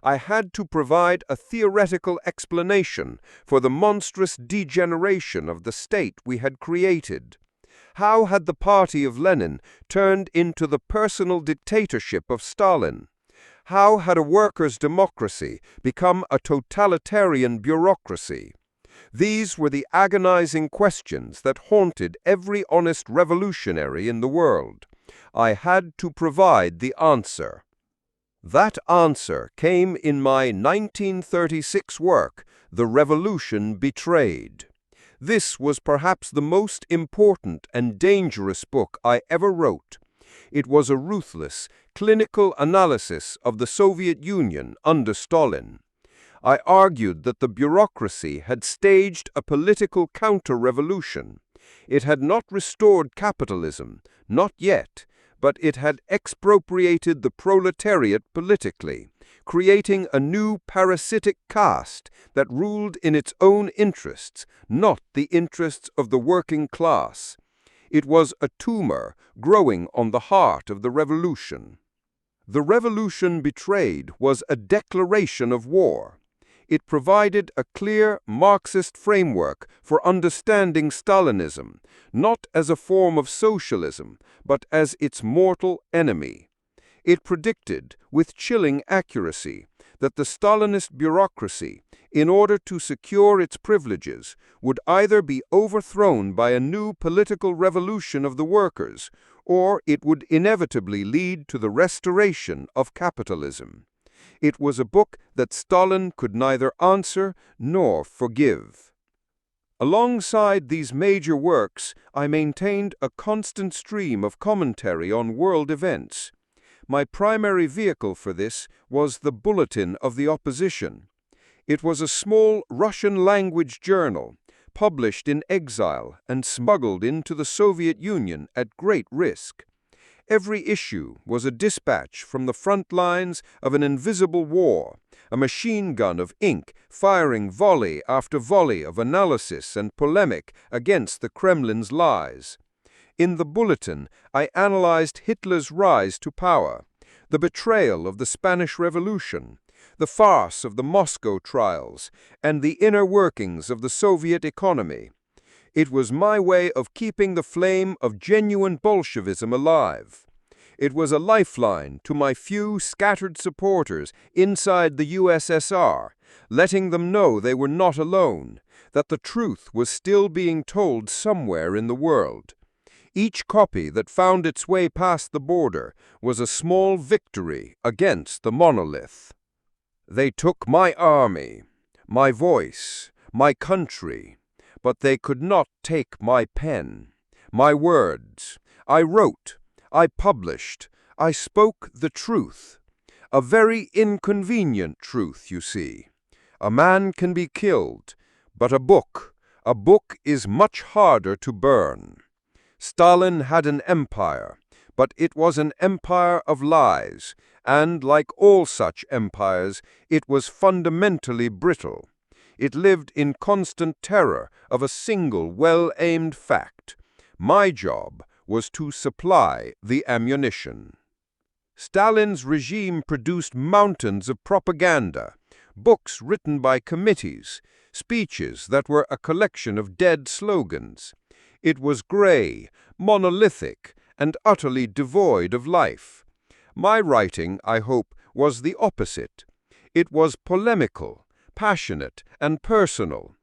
I had to provide a theoretical explanation for the monstrous degeneration of the state we had created. How had the party of Lenin turned into the personal dictatorship of Stalin? How had a workers' democracy become a totalitarian bureaucracy? These were the agonizing questions that haunted every honest revolutionary in the world. I had to provide the answer. That answer came in my 1936 work, The Revolution Betrayed. This was perhaps the most important and dangerous book I ever wrote. It was a ruthless, clinical analysis of the Soviet Union under Stalin. I argued that the bureaucracy had staged a political counter-revolution. It had not restored capitalism, not yet, but it had expropriated the proletariat politically, creating a new parasitic caste that ruled in its own interests, not the interests of the working class. It was a tumor growing on the heart of the revolution. The Revolution Betrayed was a declaration of war. It provided a clear Marxist framework for understanding Stalinism, not as a form of socialism, but as its mortal enemy. It predicted, with chilling accuracy, that the Stalinist bureaucracy, in order to secure its privileges, would either be overthrown by a new political revolution of the workers, or it would inevitably lead to the restoration of capitalism. It was a book that Stalin could neither answer nor forgive. Alongside these major works, I maintained a constant stream of commentary on world events. My primary vehicle for this was the Bulletin of the Opposition. It was a small Russian-language journal, published in exile and smuggled into the Soviet Union at great risk. Every issue was a dispatch from the front lines of an invisible war, a machine gun of ink firing volley after volley of analysis and polemic against the Kremlin's lies. In the Bulletin, I analyzed Hitler's rise to power, the betrayal of the Spanish Revolution, the farce of the Moscow trials, and the inner workings of the Soviet economy. It was my way of keeping the flame of genuine Bolshevism alive. It was a lifeline to my few scattered supporters inside the USSR, letting them know they were not alone, that the truth was still being told somewhere in the world. Each copy that found its way past the border was a small victory against the monolith. They took my army, my voice, my country, but they could not take my pen, my words. I wrote, I published, I spoke the truth. A very inconvenient truth, you see. A man can be killed, but a book is much harder to burn. Stalin had an empire, but it was an empire of lies, and like all such empires, it was fundamentally brittle. It lived in constant terror of a single well-aimed fact. My job was to supply the ammunition. Stalin's regime produced mountains of propaganda, books written by committees, speeches that were a collection of dead slogans. It was gray, monolithic, and utterly devoid of life. My writing, I hope, was the opposite. It was polemical, passionate, and personal.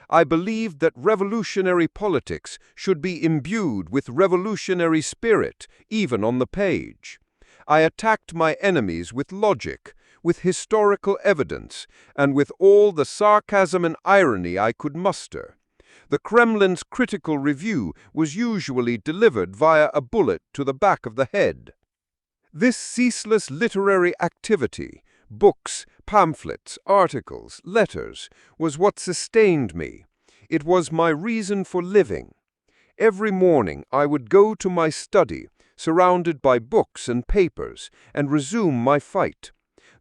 I believed that revolutionary politics should be imbued with revolutionary spirit, even on the page. I attacked my enemies with logic, with historical evidence, and with all the sarcasm and irony I could muster. The Kremlin's critical review was usually delivered via a bullet to the back of the head. This ceaseless literary activity, books, pamphlets, articles, letters, was what sustained me. It was my reason for living. Every morning I would go to my study, surrounded by books and papers, and resume my fight.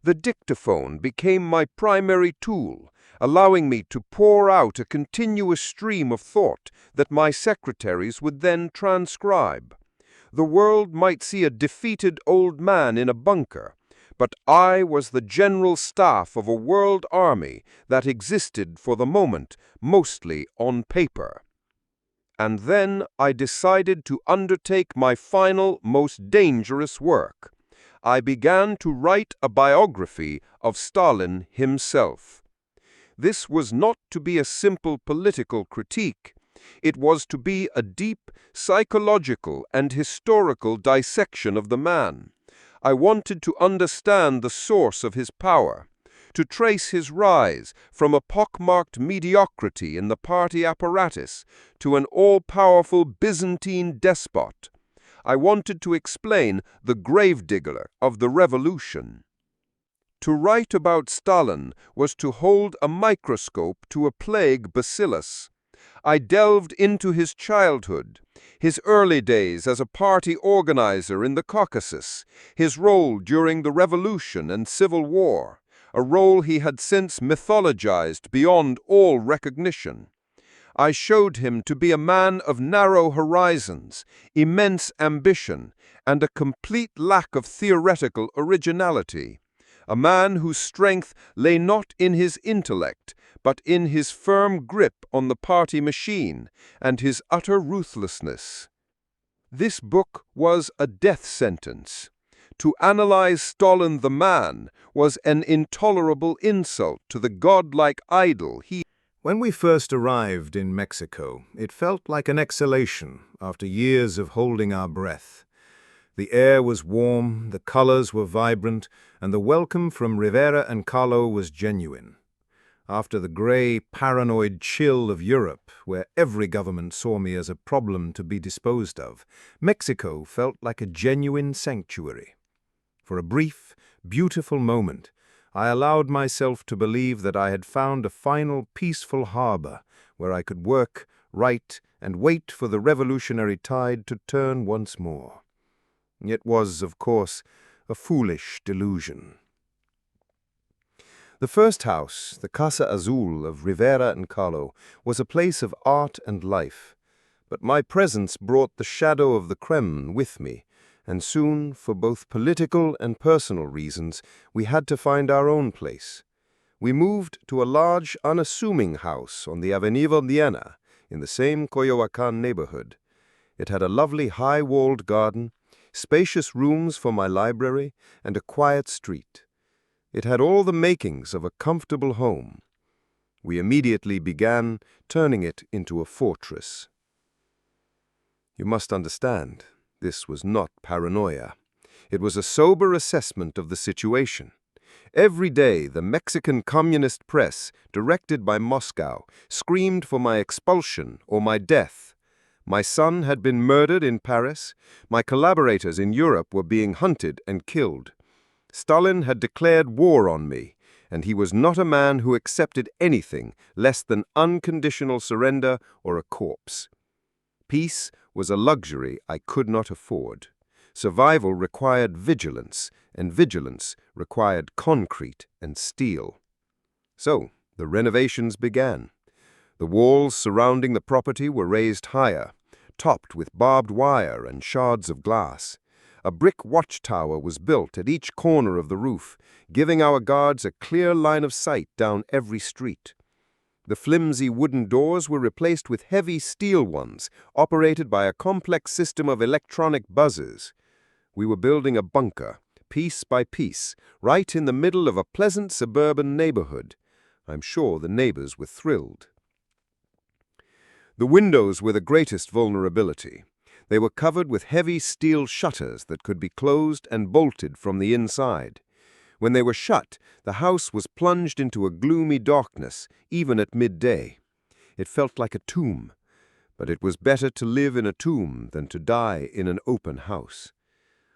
The dictaphone became my primary tool, allowing me to pour out a continuous stream of thought that my secretaries would then transcribe. The world might see a defeated old man in a bunker, but I was the general staff of a world army that existed for the moment mostly on paper. And then I decided to undertake my final, most dangerous work. I began to write a biography of Stalin himself. This was not to be a simple political critique. It was to be a deep psychological and historical dissection of the man. I wanted to understand the source of his power, to trace his rise from a pockmarked mediocrity in the party apparatus to an all-powerful Byzantine despot. I wanted to explain the gravedigger of the revolution. To write about Stalin was to hold a microscope to a plague bacillus. I delved into his childhood, his early days as a party organizer in the Caucasus, his role during the Revolution and Civil War, a role he had since mythologized beyond all recognition. I showed him to be a man of narrow horizons, immense ambition, and a complete lack of theoretical originality. A man whose strength lay not in his intellect, but in his firm grip on the party machine and his utter ruthlessness. This book was a death sentence. To analyze Stalin the man was an intolerable insult to the godlike idol he. When we first arrived in Mexico, it felt like an exhalation after years of holding our breath. The air was warm, the colors were vibrant, and the welcome from Rivera and Kahlo was genuine. After the gray, paranoid chill of Europe, where every government saw me as a problem to be disposed of, Mexico felt like a genuine sanctuary. For a brief, beautiful moment, I allowed myself to believe that I had found a final peaceful harbor where I could work, write, and wait for the revolutionary tide to turn once more. It was, of course, a foolish delusion. The first house, the Casa Azul of Rivera and Kahlo, was a place of art and life. But my presence brought the shadow of the Kremlin with me, and soon, for both political and personal reasons, we had to find our own place. We moved to a large, unassuming house on the Avenida Diana, in the same Coyoacán neighborhood. It had a lovely high-walled garden, spacious rooms for my library, and a quiet street. It had all the makings of a comfortable home. We immediately began turning it into a fortress. You must understand, this was not paranoia. It was a sober assessment of the situation. Every day, the Mexican Communist press, directed by Moscow, screamed for my expulsion or my death. My son had been murdered in Paris. My collaborators in Europe were being hunted and killed. Stalin had declared war on me, and he was not a man who accepted anything less than unconditional surrender or a corpse. Peace was a luxury I could not afford. Survival required vigilance, and vigilance required concrete and steel. So, the renovations began. The walls surrounding the property were raised higher, topped with barbed wire and shards of glass. A brick watchtower was built at each corner of the roof, giving our guards a clear line of sight down every street. The flimsy wooden doors were replaced with heavy steel ones, operated by a complex system of electronic buzzers. We were building a bunker, piece by piece, right in the middle of a pleasant suburban neighborhood. I'm sure the neighbors were thrilled. The windows were the greatest vulnerability. They were covered with heavy steel shutters that could be closed and bolted from the inside. When they were shut, the house was plunged into a gloomy darkness, even at midday. It felt like a tomb, but it was better to live in a tomb than to die in an open house.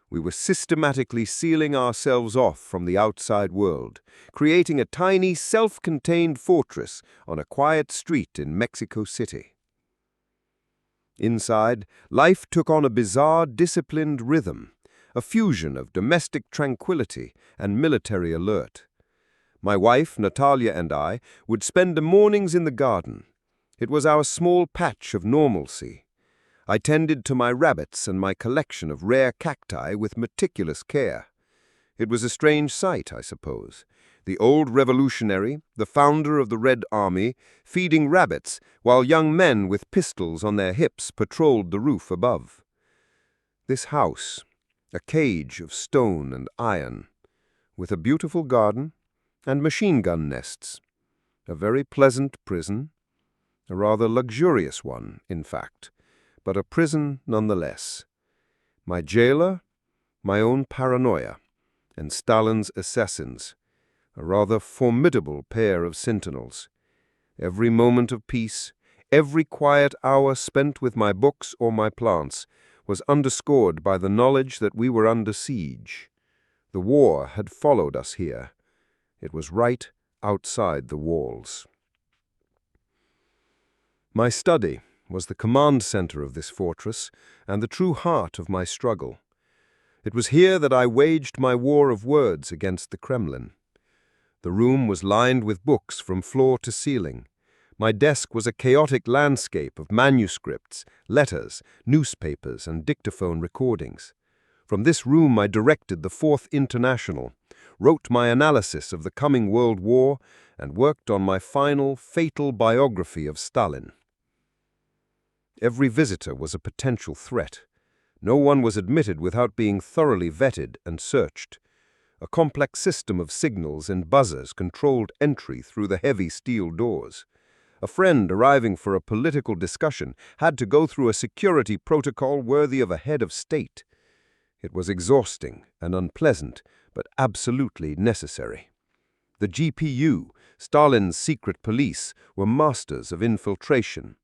We were systematically sealing ourselves off from the outside world, creating a tiny, self-contained fortress on a quiet street in Mexico City. Inside, life took on a bizarre, disciplined rhythm, a fusion of domestic tranquility and military alert. My wife, Natalia, and I would spend the mornings in the garden. It was our small patch of normalcy. I tended to my rabbits and my collection of rare cacti with meticulous care. It was a strange sight, I suppose. The old revolutionary, the founder of the Red Army, feeding rabbits while young men with pistols on their hips patrolled the roof above. This house, a cage of stone and iron, with a beautiful garden and machine gun nests. A very pleasant prison, a rather luxurious one, in fact, but a prison nonetheless. My jailer, my own paranoia, and Stalin's assassins, a rather formidable pair of sentinels. Every moment of peace, every quiet hour spent with my books or my plants, was underscored by the knowledge that we were under siege. The war had followed us here. It was right outside the walls. My study was the command center of this fortress and the true heart of my struggle. It was here that I waged my war of words against the Kremlin. The room was lined with books from floor to ceiling. My desk was a chaotic landscape of manuscripts, letters, newspapers, and dictaphone recordings. From this room I directed the Fourth International, wrote my analysis of the coming World War, and worked on my final, fatal biography of Stalin. Every visitor was a potential threat. No one was admitted without being thoroughly vetted and searched. A complex system of signals and buzzers controlled entry through the heavy steel doors. A friend arriving for a political discussion had to go through a security protocol worthy of a head of state. It was exhausting and unpleasant, but absolutely necessary. The GPU, Stalin's secret police, were masters of infiltration.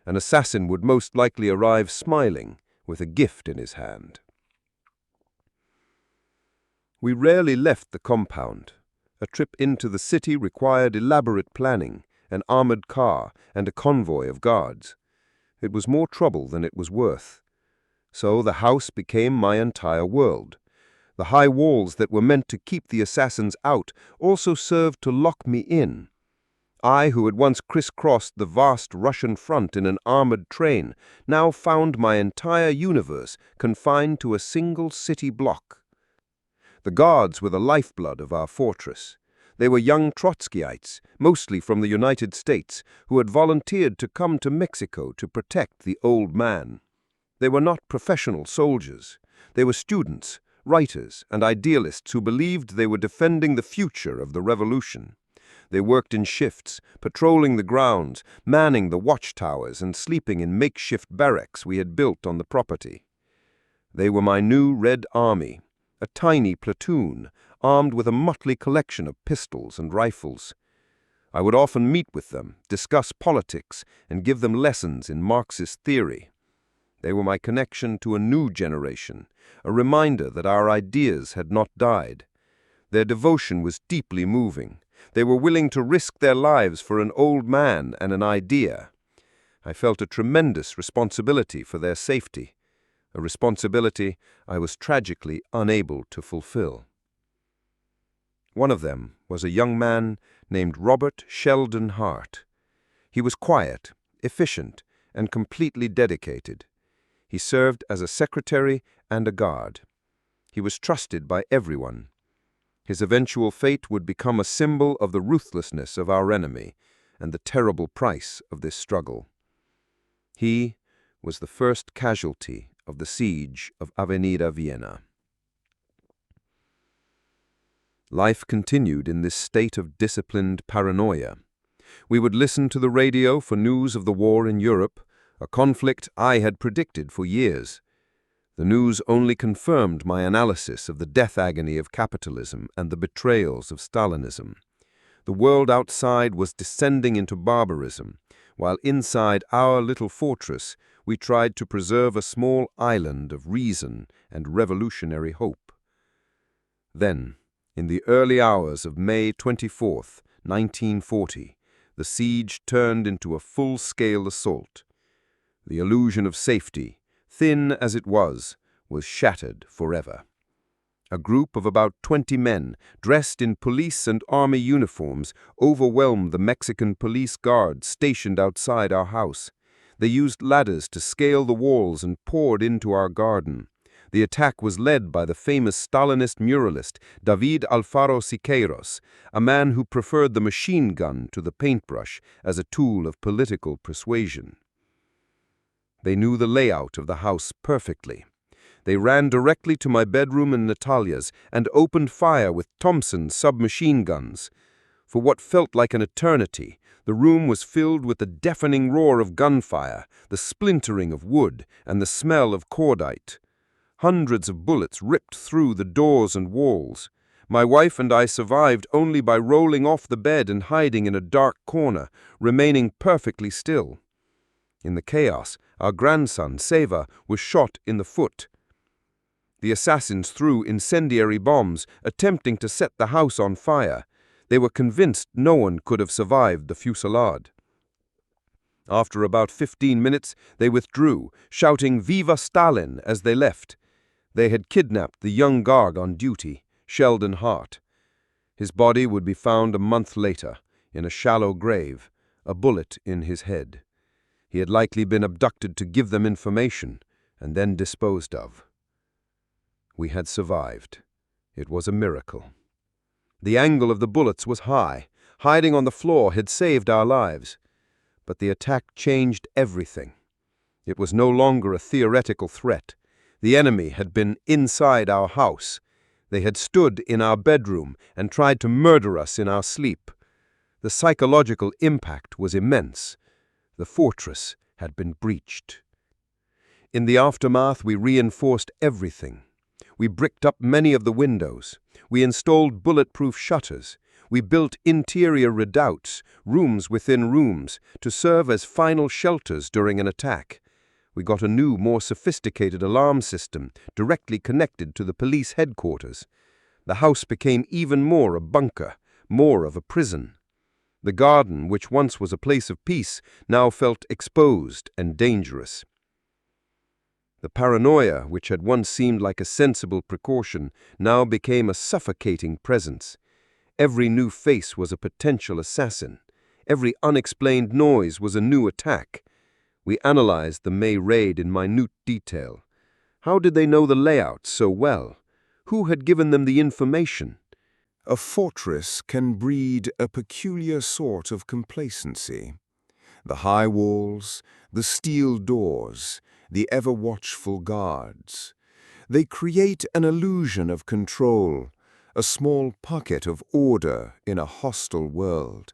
An assassin would most likely arrive smiling, with a gift in his hand. We rarely left the compound. A trip into the city required elaborate planning, an armored car, and a convoy of guards. It was more trouble than it was worth. So the house became my entire world. The high walls that were meant to keep the assassins out also served to lock me in. I, who had once crisscrossed the vast Russian front in an armored train, now found my entire universe confined to a single city block. The guards were the lifeblood of our fortress. They were young Trotskyites, mostly from the United States, who had volunteered to come to Mexico to protect the old man. They were not professional soldiers. They were students, writers, and idealists who believed they were defending the future of the revolution. They worked in shifts, patrolling the grounds, manning the watchtowers, and sleeping in makeshift barracks we had built on the property. They were my new Red Army, a tiny platoon, armed with a motley collection of pistols and rifles. I would often meet with them, discuss politics, and give them lessons in Marxist theory. They were my connection to a new generation, a reminder that our ideas had not died. Their devotion was deeply moving. They were willing to risk their lives for an old man and an idea. I felt a tremendous responsibility for their safety, a responsibility I was tragically unable to fulfill. One of them was a young man named Robert Sheldon Hart. He was quiet, efficient, and completely dedicated. He served as a secretary and a guard. He was trusted by everyone. His eventual fate would become a symbol of the ruthlessness of our enemy and the terrible price of this struggle. He was the first casualty of the siege of Avenida Vienna. Life continued in this state of disciplined paranoia. We would listen to the radio for news of the war in Europe, a conflict I had predicted for years. The news only confirmed my analysis of the death agony of capitalism and the betrayals of Stalinism. The world outside was descending into barbarism, while inside our little fortress we tried to preserve a small island of reason and revolutionary hope. Then, in the early hours of May 24th, 1940, the siege turned into a full-scale assault. The illusion of safety, thin as it was shattered forever. A group of about 20 men, dressed in police and army uniforms, overwhelmed the Mexican police guards stationed outside our house. They used ladders to scale the walls and poured into our garden. The attack was led by the famous Stalinist muralist David Alfaro Siqueiros, a man who preferred the machine gun to the paintbrush as a tool of political persuasion. They knew the layout of the house perfectly. They ran directly to my bedroom and Natalia's and opened fire with Thompson submachine guns. For what felt like an eternity, the room was filled with the deafening roar of gunfire, the splintering of wood, and the smell of cordite. Hundreds of bullets ripped through the doors and walls. My wife and I survived only by rolling off the bed and hiding in a dark corner, remaining perfectly still. In the chaos, our grandson, Seva, was shot in the foot. The assassins threw incendiary bombs, attempting to set the house on fire. They were convinced no one could have survived the fusillade. After about 15 minutes, they withdrew, shouting "Viva Stalin" as they left. They had kidnapped the young guard on duty, Sheldon Hart. His body would be found a month later, in a shallow grave, a bullet in his head. He had likely been abducted to give them information, and then disposed of. We had survived. It was a miracle. The angle of the bullets was high. Hiding on the floor had saved our lives. But the attack changed everything. It was no longer a theoretical threat. The enemy had been inside our house. They had stood in our bedroom and tried to murder us in our sleep. The psychological impact was immense. The fortress had been breached. In the aftermath, we reinforced everything. We bricked up many of the windows. We installed bulletproof shutters. We built interior redoubts, rooms within rooms, to serve as final shelters during an attack. We got a new, more sophisticated alarm system directly connected to the police headquarters. The house became even more a bunker, more of a prison. The garden, which once was a place of peace, now felt exposed and dangerous. The paranoia, which had once seemed like a sensible precaution, now became a suffocating presence. Every new face was a potential assassin. Every unexplained noise was a new attack. We analyzed the May raid in minute detail. How did they know the layout so well? Who had given them the information? A fortress can breed a peculiar sort of complacency. The high walls, the steel doors, the ever-watchful guards. They create an illusion of control, a small pocket of order in a hostile world.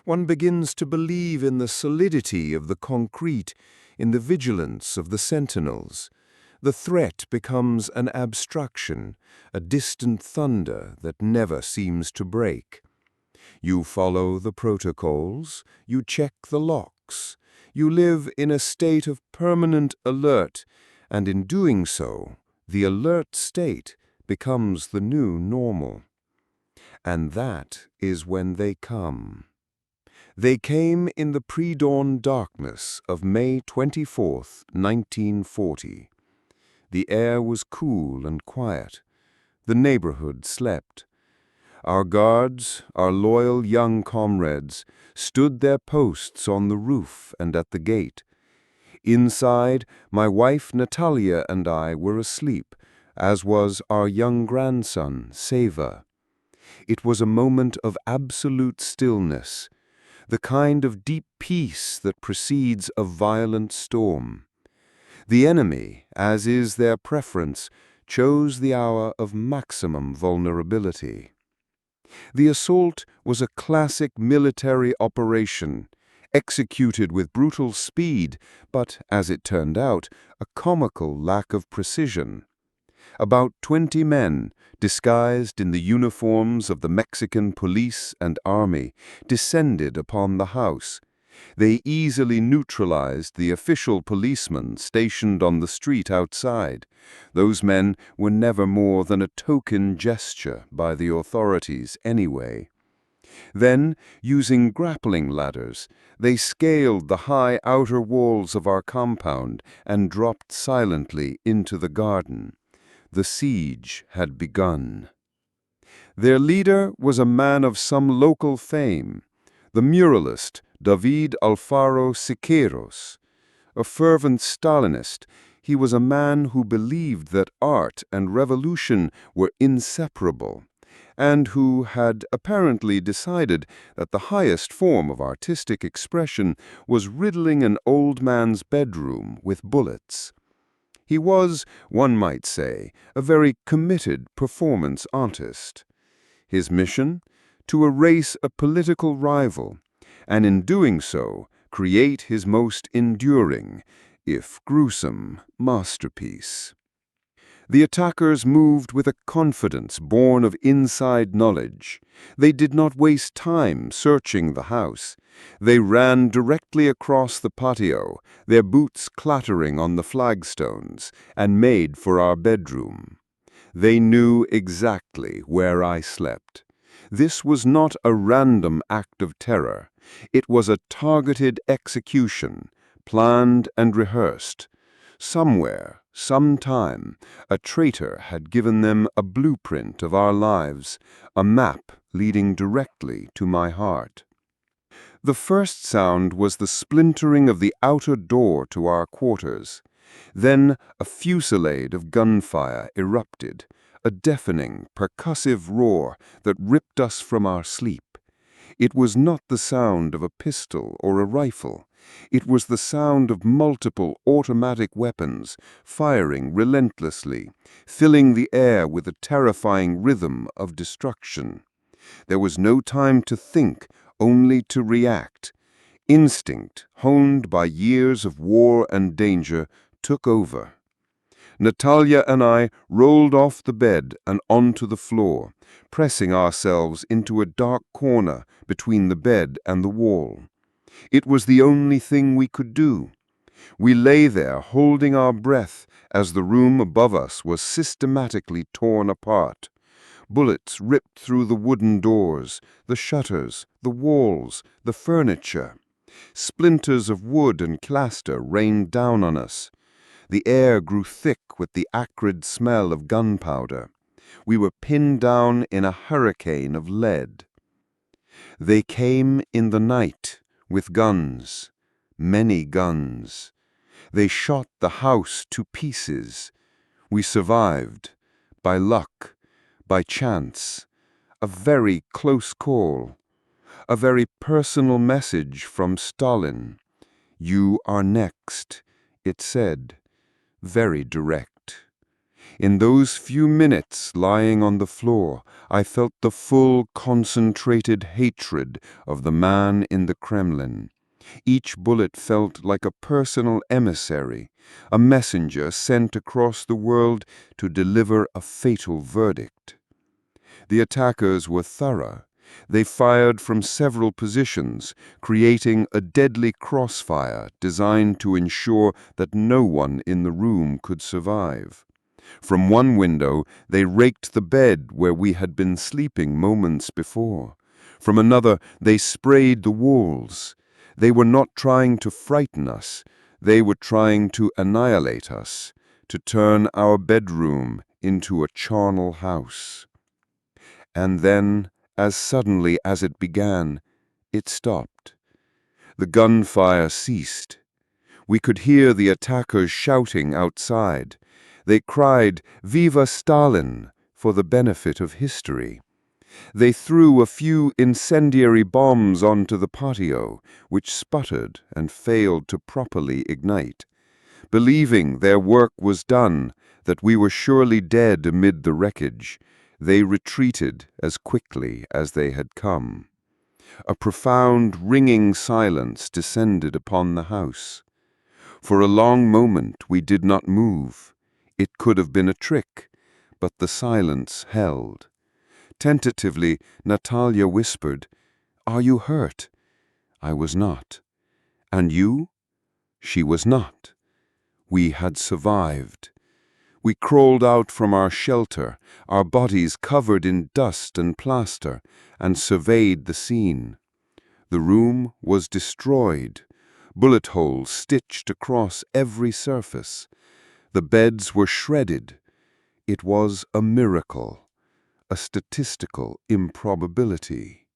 One begins to believe in the solidity of the concrete, in the vigilance of the sentinels. The threat becomes an abstraction, a distant thunder that never seems to break. You follow the protocols, you check the locks, you live in a state of permanent alert, and in doing so, the alert state becomes the new normal. And that is when they come. They came in the pre-dawn darkness of May 24th, 1940. The air was cool and quiet. The neighborhood slept. Our guards, our loyal young comrades, stood their posts on the roof and at the gate. Inside, my wife Natalia and I were asleep, as was our young grandson, Seva. It was a moment of absolute stillness, the kind of deep peace that precedes a violent storm. The enemy, as is their preference, chose the hour of maximum vulnerability. The assault was a classic military operation, executed with brutal speed, but, as it turned out, a comical lack of precision. About 20 men, disguised in the uniforms of the Mexican police and army, descended upon the house. They easily neutralized the official policemen stationed on the street outside. Those men were never more than a token gesture by the authorities anyway. Then, using grappling ladders, they scaled the high outer walls of our compound and dropped silently into the garden. The siege had begun. Their leader was a man of some local fame, the muralist David Alfaro Siqueiros. A fervent Stalinist, he was a man who believed that art and revolution were inseparable, and who had apparently decided that the highest form of artistic expression was riddling an old man's bedroom with bullets. He was, one might say, a very committed performance artist. His mission? To erase a political rival, and in doing so, create his most enduring, if gruesome, masterpiece. The attackers moved with a confidence born of inside knowledge. They did not waste time searching the house. They ran directly across the patio, their boots clattering on the flagstones, and made for our bedroom. They knew exactly where I slept. This was not a random act of terror. It was a targeted execution, planned and rehearsed. Somewhere, sometime, a traitor had given them a blueprint of our lives, a map leading directly to my heart. The first sound was the splintering of the outer door to our quarters. Then a fusillade of gunfire erupted, a deafening, percussive roar that ripped us from our sleep. It was not the sound of a pistol or a rifle. It was the sound of multiple automatic weapons firing relentlessly, filling the air with a terrifying rhythm of destruction. There was no time to think, only to react. Instinct, honed by years of war and danger, took over. Natalia and I rolled off the bed and onto the floor, pressing ourselves into a dark corner between the bed and the wall. It was the only thing we could do. We lay there holding our breath as the room above us was systematically torn apart. Bullets ripped through the wooden doors, the shutters, the walls, the furniture. Splinters of wood and plaster rained down on us. The air grew thick with the acrid smell of gunpowder. We were pinned down in a hurricane of lead. They came in the night with guns, many guns. They shot the house to pieces. We survived, by luck, by chance. A very close call. A very personal message from Stalin. "You are next," it said, very direct. In those few minutes lying on the floor, I felt the full concentrated hatred of the man in the Kremlin. Each bullet felt like a personal emissary, a messenger sent across the world to deliver a fatal verdict. The attackers were thorough. They fired from several positions, creating a deadly crossfire designed to ensure that no one in the room could survive. From one window, they raked the bed where we had been sleeping moments before. From another, they sprayed the walls. They were not trying to frighten us. They were trying to annihilate us, to turn our bedroom into a charnel house. And then, as suddenly as it began, it stopped. The gunfire ceased. We could hear the attackers shouting outside. They cried, "Viva Stalin!" for the benefit of history. They threw a few incendiary bombs onto the patio, which sputtered and failed to properly ignite. Believing their work was done, that we were surely dead amid the wreckage, they retreated as quickly as they had come. A profound, ringing silence descended upon the house. For a long moment we did not move. It could have been a trick, but the silence held. Tentatively, Natalia whispered, "Are you hurt?" I was not. "And you?" She was not. We had survived. We crawled out from our shelter, our bodies covered in dust and plaster, and surveyed the scene. The room was destroyed, bullet holes stitched across every surface. The beds were shredded. It was a miracle, a statistical improbability.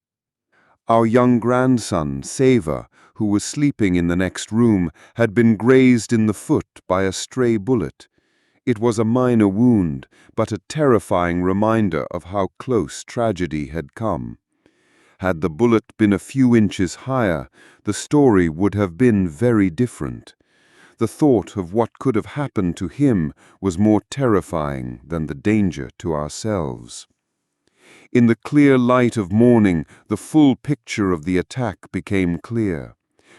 Our young grandson, Seva, who was sleeping in the next room, had been grazed in the foot by a stray bullet. It was a minor wound, but a terrifying reminder of how close tragedy had come. Had the bullet been a few inches higher, the story would have been very different. The thought of what could have happened to him was more terrifying than the danger to ourselves. In the clear light of morning, the full picture of the attack became clear.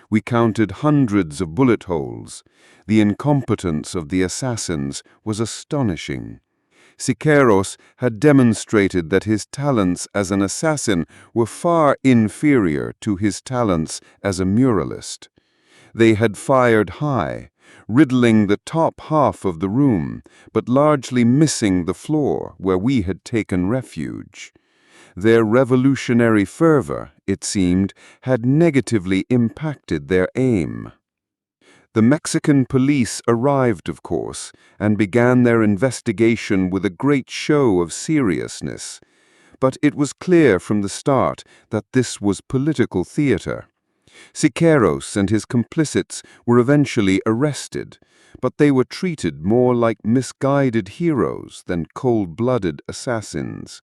We counted hundreds of bullet holes. The incompetence of the assassins was astonishing. Siqueiros had demonstrated that his talents as an assassin were far inferior to his talents as a muralist. They had fired high, riddling the top half of the room, but largely missing the floor where we had taken refuge. Their revolutionary fervor, it seemed, had negatively impacted their aim. The Mexican police arrived, of course, and began their investigation with a great show of seriousness. But it was clear from the start that this was political theater. Siqueiros and his complicits were eventually arrested, but they were treated more like misguided heroes than cold-blooded assassins.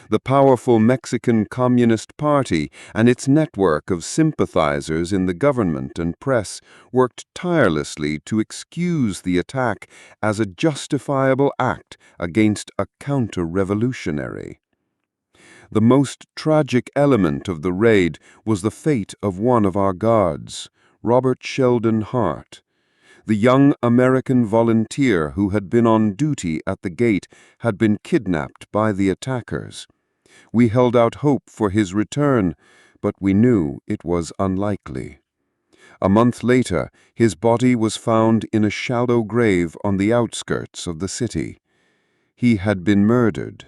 The powerful Mexican Communist Party and its network of sympathizers in the government and press worked tirelessly to excuse the attack as a justifiable act against a counter-revolutionary. The most tragic element of the raid was the fate of one of our guards, Robert Sheldon Hart. The young American volunteer who had been on duty at the gate had been kidnapped by the attackers. We held out hope for his return, but we knew it was unlikely. A month later, his body was found in a shallow grave on the outskirts of the city. He had been murdered.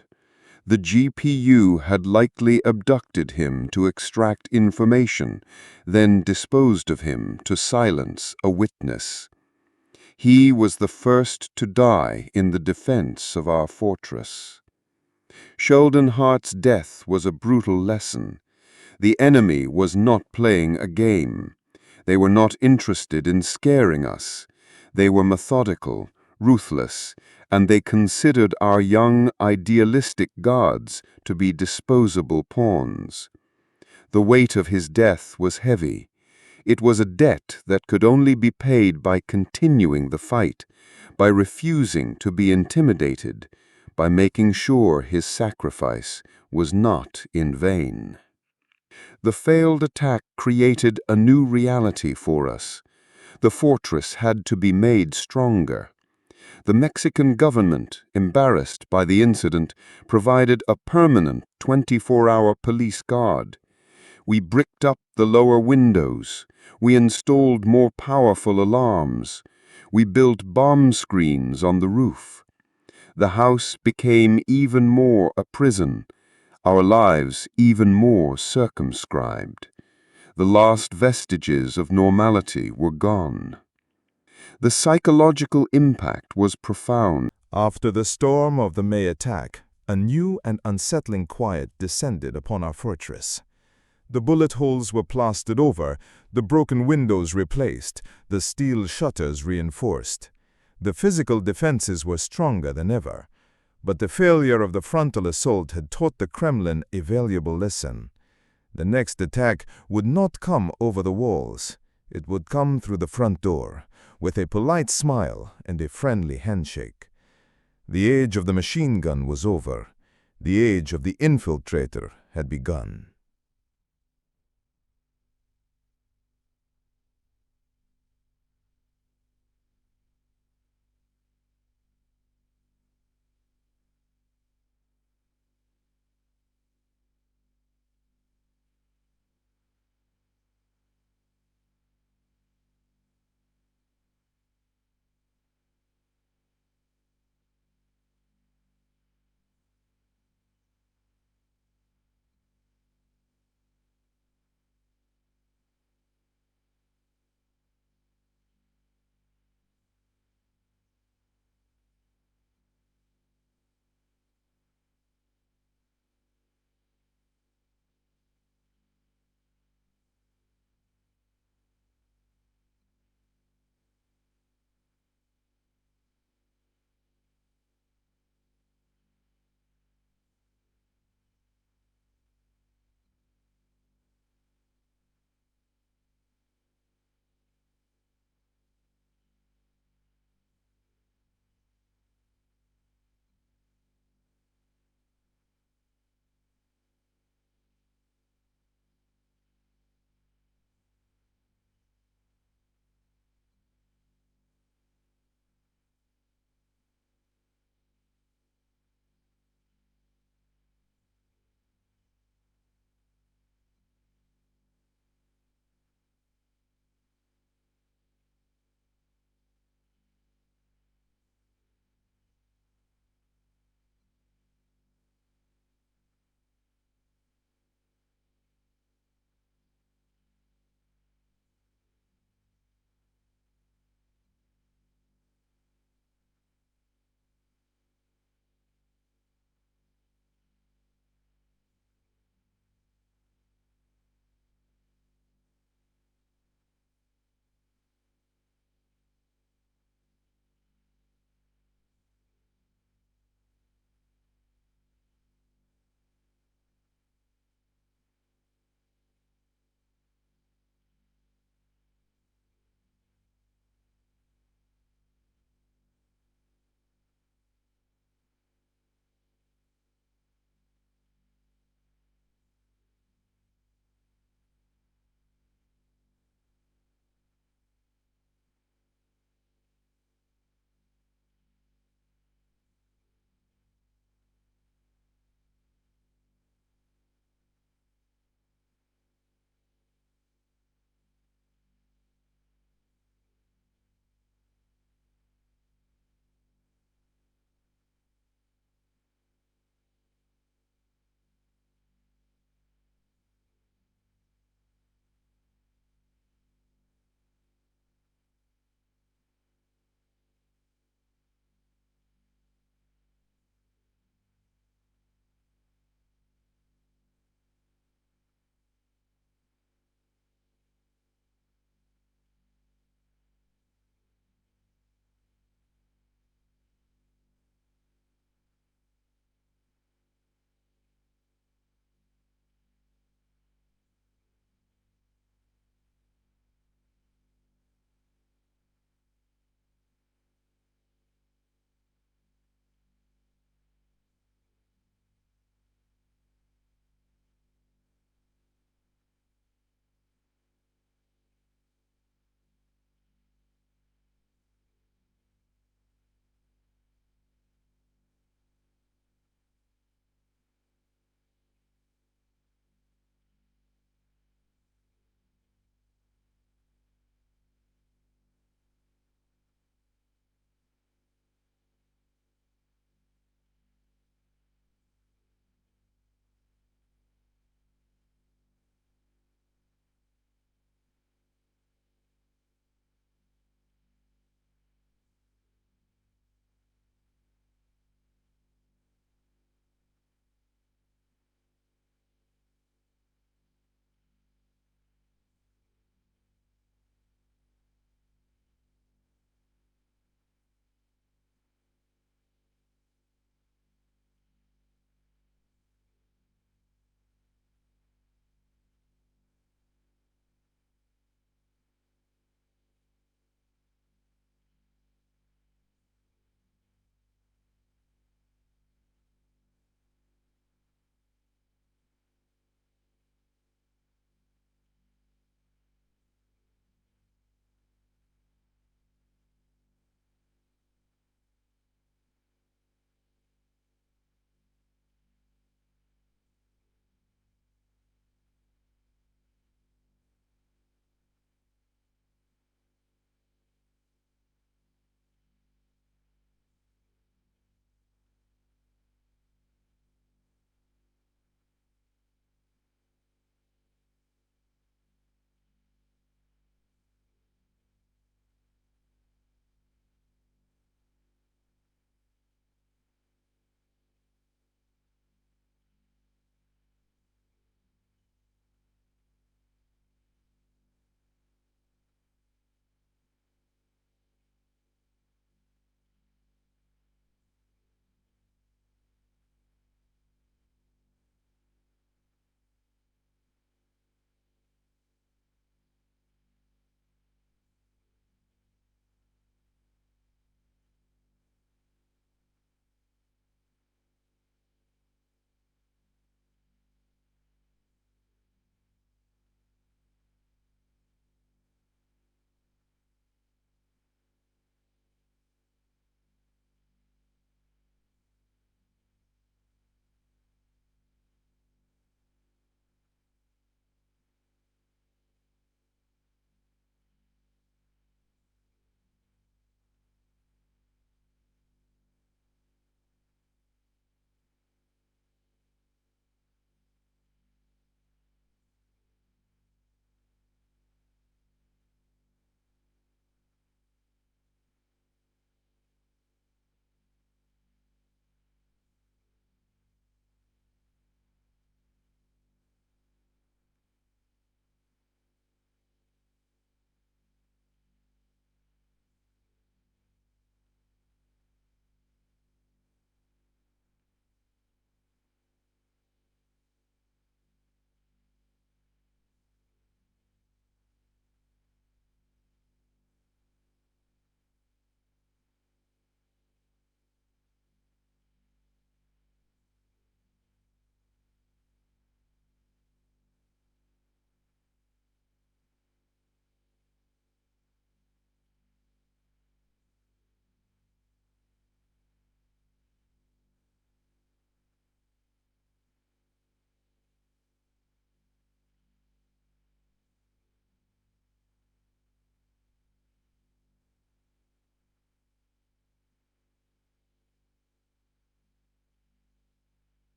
The GPU had likely abducted him to extract information, then disposed of him to silence a witness. He was the first to die in the defense of our fortress. Sheldon Hart's death was a brutal lesson. The enemy was not playing a game. They were not interested in scaring us. They were methodical, ruthless, and they considered our young, idealistic gods to be disposable pawns. The weight of his death was heavy. It was a debt that could only be paid by continuing the fight, by refusing to be intimidated, by making sure his sacrifice was not in vain. The failed attack created a new reality for us. The fortress had to be made stronger. The Mexican government, embarrassed by the incident, provided a permanent 24-hour police guard. We bricked up the lower windows. We installed more powerful alarms. We built bomb screens on the roof. The house became even more a prison, our lives even more circumscribed. The last vestiges of normality were gone. The psychological impact was profound. After the storm of the May attack, a new and unsettling quiet descended upon our fortress. The bullet holes were plastered over, the broken windows replaced, the steel shutters reinforced. The physical defenses were stronger than ever. But the failure of the frontal assault had taught the Kremlin a valuable lesson. The next attack would not come over the walls. It would come through the front door, with a polite smile and a friendly handshake. The age of the machine gun was over. The age of the infiltrator had begun.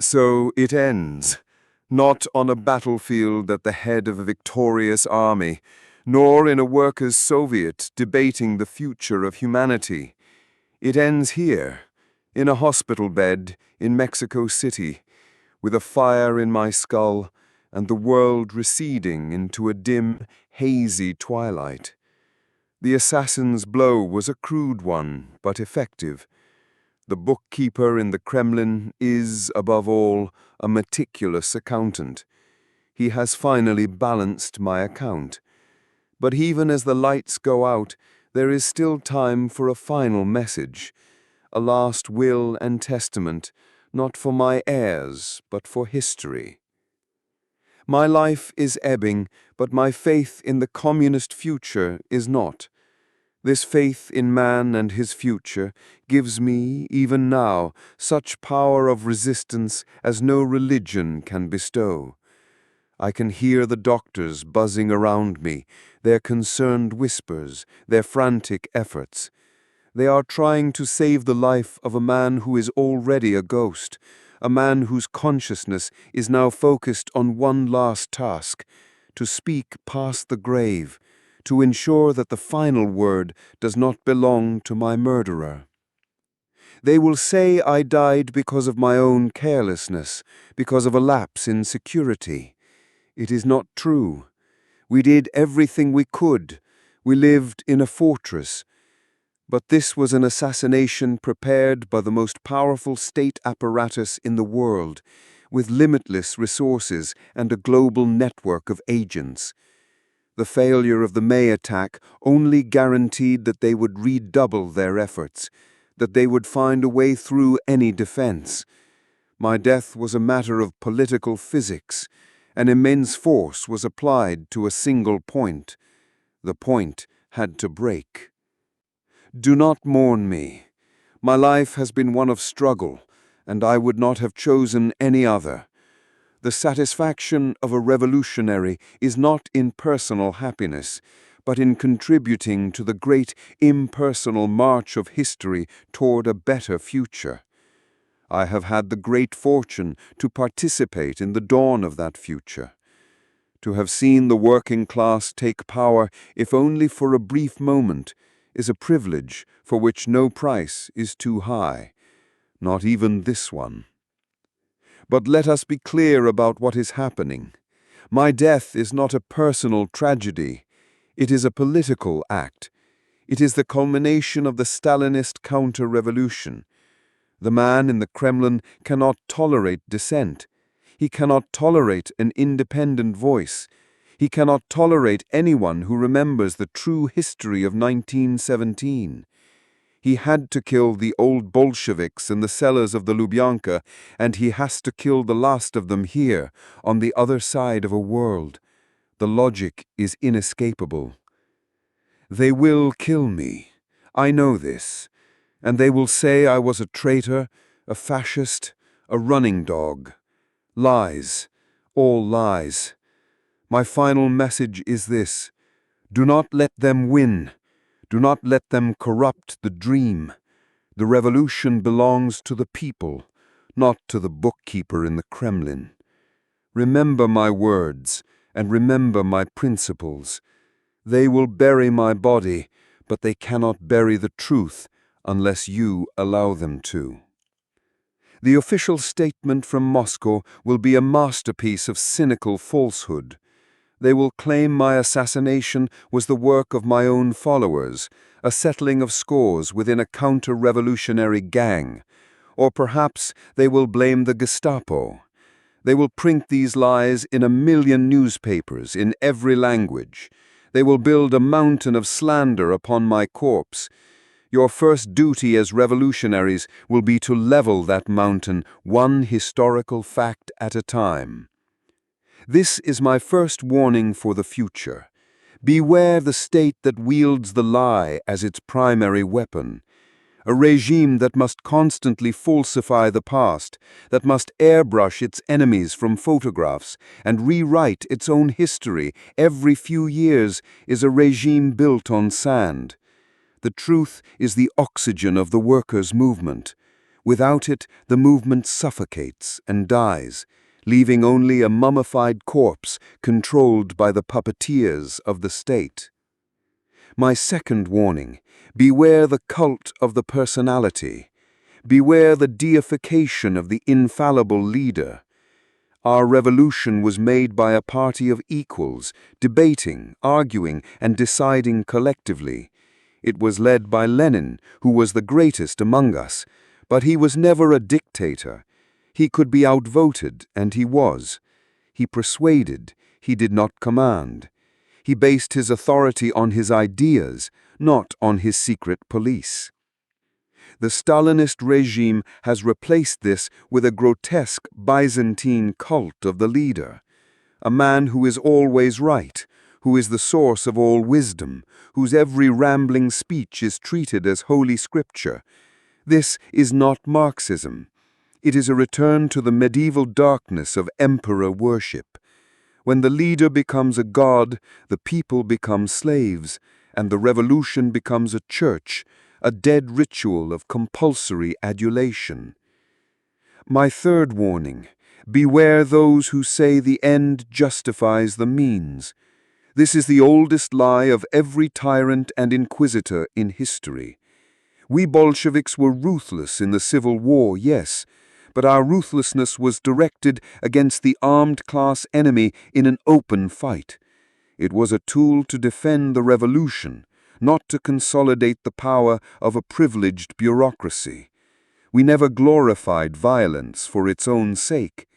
So it ends, not on a battlefield at the head of a victorious army, nor in a workers' Soviet debating the future of humanity. It ends here, in a hospital bed in Mexico City, with a fire in my skull and the world receding into a dim, hazy twilight. The assassin's blow was a crude one, but effective. The bookkeeper in the Kremlin is, above all, a meticulous accountant. He has finally balanced my account. But even as the lights go out, there is still time for a final message, a last will and testament, not for my heirs, but for history. My life is ebbing, but my faith in the communist future is not. This faith in man and his future gives me, even now, such power of resistance as no religion can bestow. I can hear the doctors buzzing around me, their concerned whispers, their frantic efforts. They are trying to save the life of a man who is already a ghost, a man whose consciousness is now focused on one last task, to speak past the grave, to ensure that the final word does not belong to my murderer. They will say I died because of my own carelessness, because of a lapse in security. It is not true. We did everything we could. We lived in a fortress. But this was an assassination prepared by the most powerful state apparatus in the world, with limitless resources and a global network of agents. The failure of the May attack only guaranteed that they would redouble their efforts, that they would find a way through any defense. My death was a matter of political physics. An immense force was applied to a single point. The point had to break. Do not mourn me. My life has been one of struggle, and I would not have chosen any other. The satisfaction of a revolutionary is not in personal happiness, but in contributing to the great impersonal march of history toward a better future. I have had the great fortune to participate in the dawn of that future. To have seen the working class take power, if only for a brief moment, is a privilege for which no price is too high, not even this one. But let us be clear about what is happening. My death is not a personal tragedy. It is a political act. It is the culmination of the Stalinist counter-revolution. The man in the Kremlin cannot tolerate dissent. He cannot tolerate an independent voice. He cannot tolerate anyone who remembers the true history of 1917. He had to kill the old Bolsheviks in the cellars of the Lubyanka, and he has to kill the last of them here, on the other side of a world. The logic is inescapable. They will kill me. I know this. And they will say I was a traitor, a fascist, a running dog. Lies. All lies. My final message is this: do not let them win. Do not let them corrupt the dream. The revolution belongs to the people, not to the bookkeeper in the Kremlin. Remember my words, and remember my principles. They will bury my body, but they cannot bury the truth unless you allow them to. The official statement from Moscow will be a masterpiece of cynical falsehood. They will claim my assassination was the work of my own followers, a settling of scores within a counter-revolutionary gang. Or perhaps they will blame the Gestapo. They will print these lies in 1 million newspapers in every language. They will build a mountain of slander upon my corpse. Your first duty as revolutionaries will be to level that mountain, one historical fact at a time. This is my first warning for the future. Beware the state that wields the lie as its primary weapon. A regime that must constantly falsify the past, that must airbrush its enemies from photographs and rewrite its own history every few years, is a regime built on sand. The truth is the oxygen of the workers' movement. Without it, the movement suffocates and dies, leaving only a mummified corpse controlled by the puppeteers of the state. My second warning: beware the cult of the personality. Beware the deification of the infallible leader. Our revolution was made by a party of equals, debating, arguing, and deciding collectively. It was led by Lenin, who was the greatest among us, but he was never a dictator. He could be outvoted, and he was. He persuaded, he did not command. He based his authority on his ideas, not on his secret police. The Stalinist regime has replaced this with a grotesque Byzantine cult of the leader, a man who is always right, who is the source of all wisdom, whose every rambling speech is treated as holy scripture. This is not Marxism. It is a return to the medieval darkness of emperor worship. When the leader becomes a god, the people become slaves, and the revolution becomes a church, a dead ritual of compulsory adulation. My third warning: beware those who say the end justifies the means. This is the oldest lie of every tyrant and inquisitor in history. We Bolsheviks were ruthless in the Civil War, yes, but our ruthlessness was directed against the armed class enemy in an open fight. It was a tool to defend the revolution, not to consolidate the power of a privileged bureaucracy. We never glorified violence for its own sake.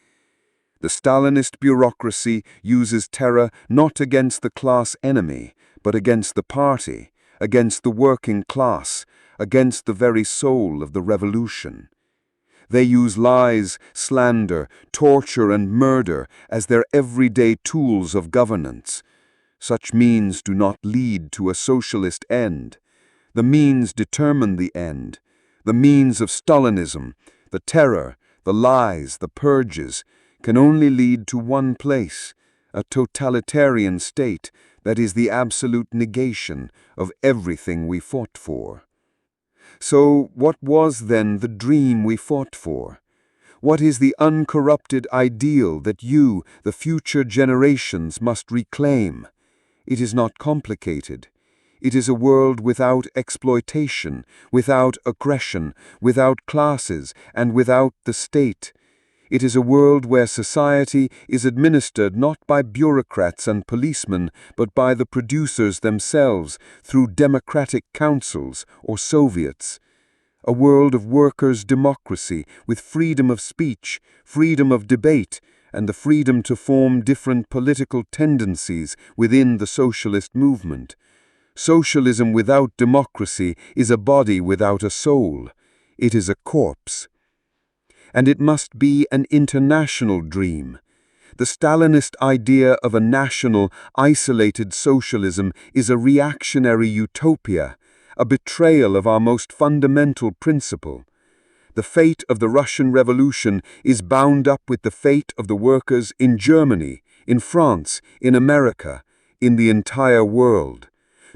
The Stalinist bureaucracy uses terror not against the class enemy, but against the party, against the working class, against the very soul of the revolution. They use lies, slander, torture, and murder as their everyday tools of governance. Such means do not lead to a socialist end. The means determine the end. The means of Stalinism, the terror, the lies, the purges, can only lead to one place, a totalitarian state that is the absolute negation of everything we fought for. So what was then the dream we fought for? What is the uncorrupted ideal that you, the future generations, must reclaim? It is not complicated. It is a world without exploitation, without aggression, without classes, and without the state. It is a world where society is administered not by bureaucrats and policemen, but by the producers themselves through democratic councils or Soviets. A world of workers' democracy with freedom of speech, freedom of debate, and the freedom to form different political tendencies within the socialist movement. Socialism without democracy is a body without a soul. It is a corpse. And it must be an international dream. The Stalinist idea of a national, isolated socialism is a reactionary utopia, a betrayal of our most fundamental principle. The fate of the Russian Revolution is bound up with the fate of the workers in Germany, in France, in America, in the entire world.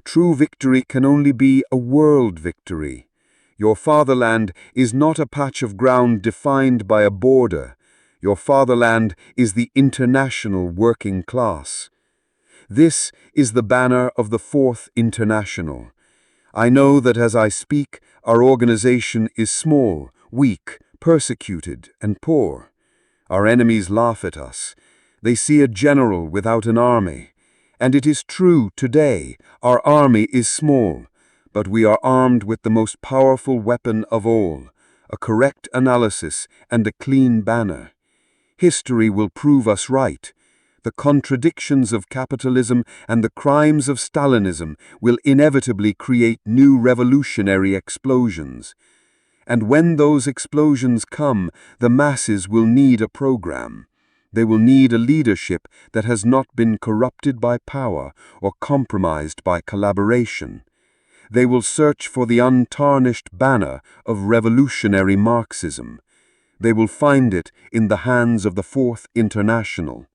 True victory can only be a world victory. Your fatherland is not a patch of ground defined by a border. Your fatherland is the international working class. This is the banner of the Fourth International. I know that as I speak, our organization is small, weak, persecuted, and poor. Our enemies laugh at us. They see a general without an army. And it is true today, our army is small. But we are armed with the most powerful weapon of all, a correct analysis and a clean banner. History will prove us right. The contradictions of capitalism and the crimes of Stalinism will inevitably create new revolutionary explosions. And when those explosions come, the masses will need a program. They will need a leadership that has not been corrupted by power or compromised by collaboration. They will search for the untarnished banner of revolutionary Marxism. They will find it in the hands of the Fourth International.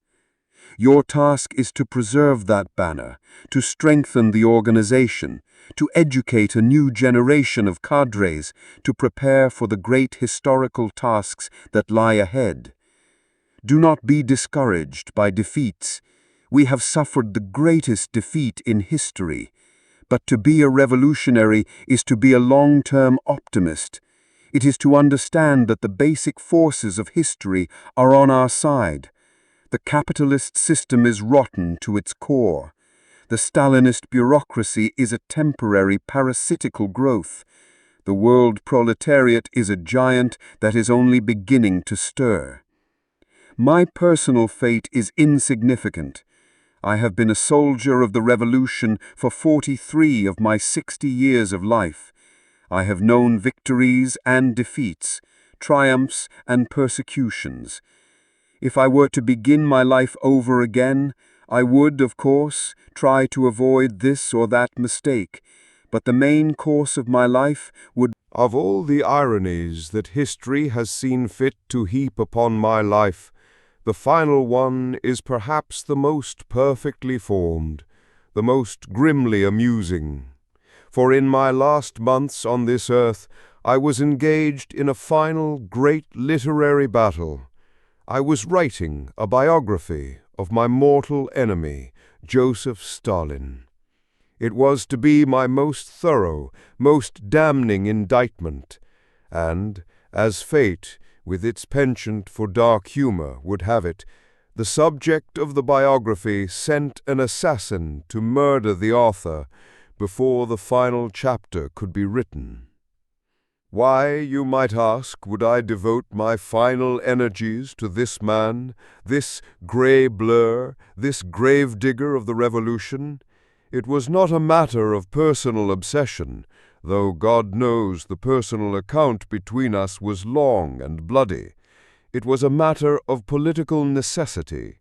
Your task is to preserve that banner, to strengthen the organization, to educate a new generation of cadres, to prepare for the great historical tasks that lie ahead. Do not be discouraged by defeats. We have suffered the greatest defeat in history. But to be a revolutionary is to be a long-term optimist. It is to understand that the basic forces of history are on our side. The capitalist system is rotten to its core. The Stalinist bureaucracy is a temporary parasitical growth. The world proletariat is a giant that is only beginning to stir. My personal fate is insignificant. I have been a soldier of the revolution for 43 of my 60 years of life. I have known victories and defeats, triumphs and persecutions. If I were to begin my life over again, I would, of course, try to avoid this or that mistake, but the main course of my life would— Of all the ironies that history has seen fit to heap upon my life, the final one is perhaps the most perfectly formed, the most grimly amusing. For in my last months on this earth, I was engaged in a final great literary battle. I was writing a biography of my mortal enemy, Joseph Stalin. It was to be my most thorough, most damning indictment, and, as fate, with its penchant for dark humor, would have it, the subject of the biography sent an assassin to murder the author before the final chapter could be written. Why, you might ask, would I devote my final energies to this man, this gray blur, this gravedigger of the revolution? It was not a matter of personal obsession, though God knows the personal account between us was long and bloody. It was a matter of political necessity.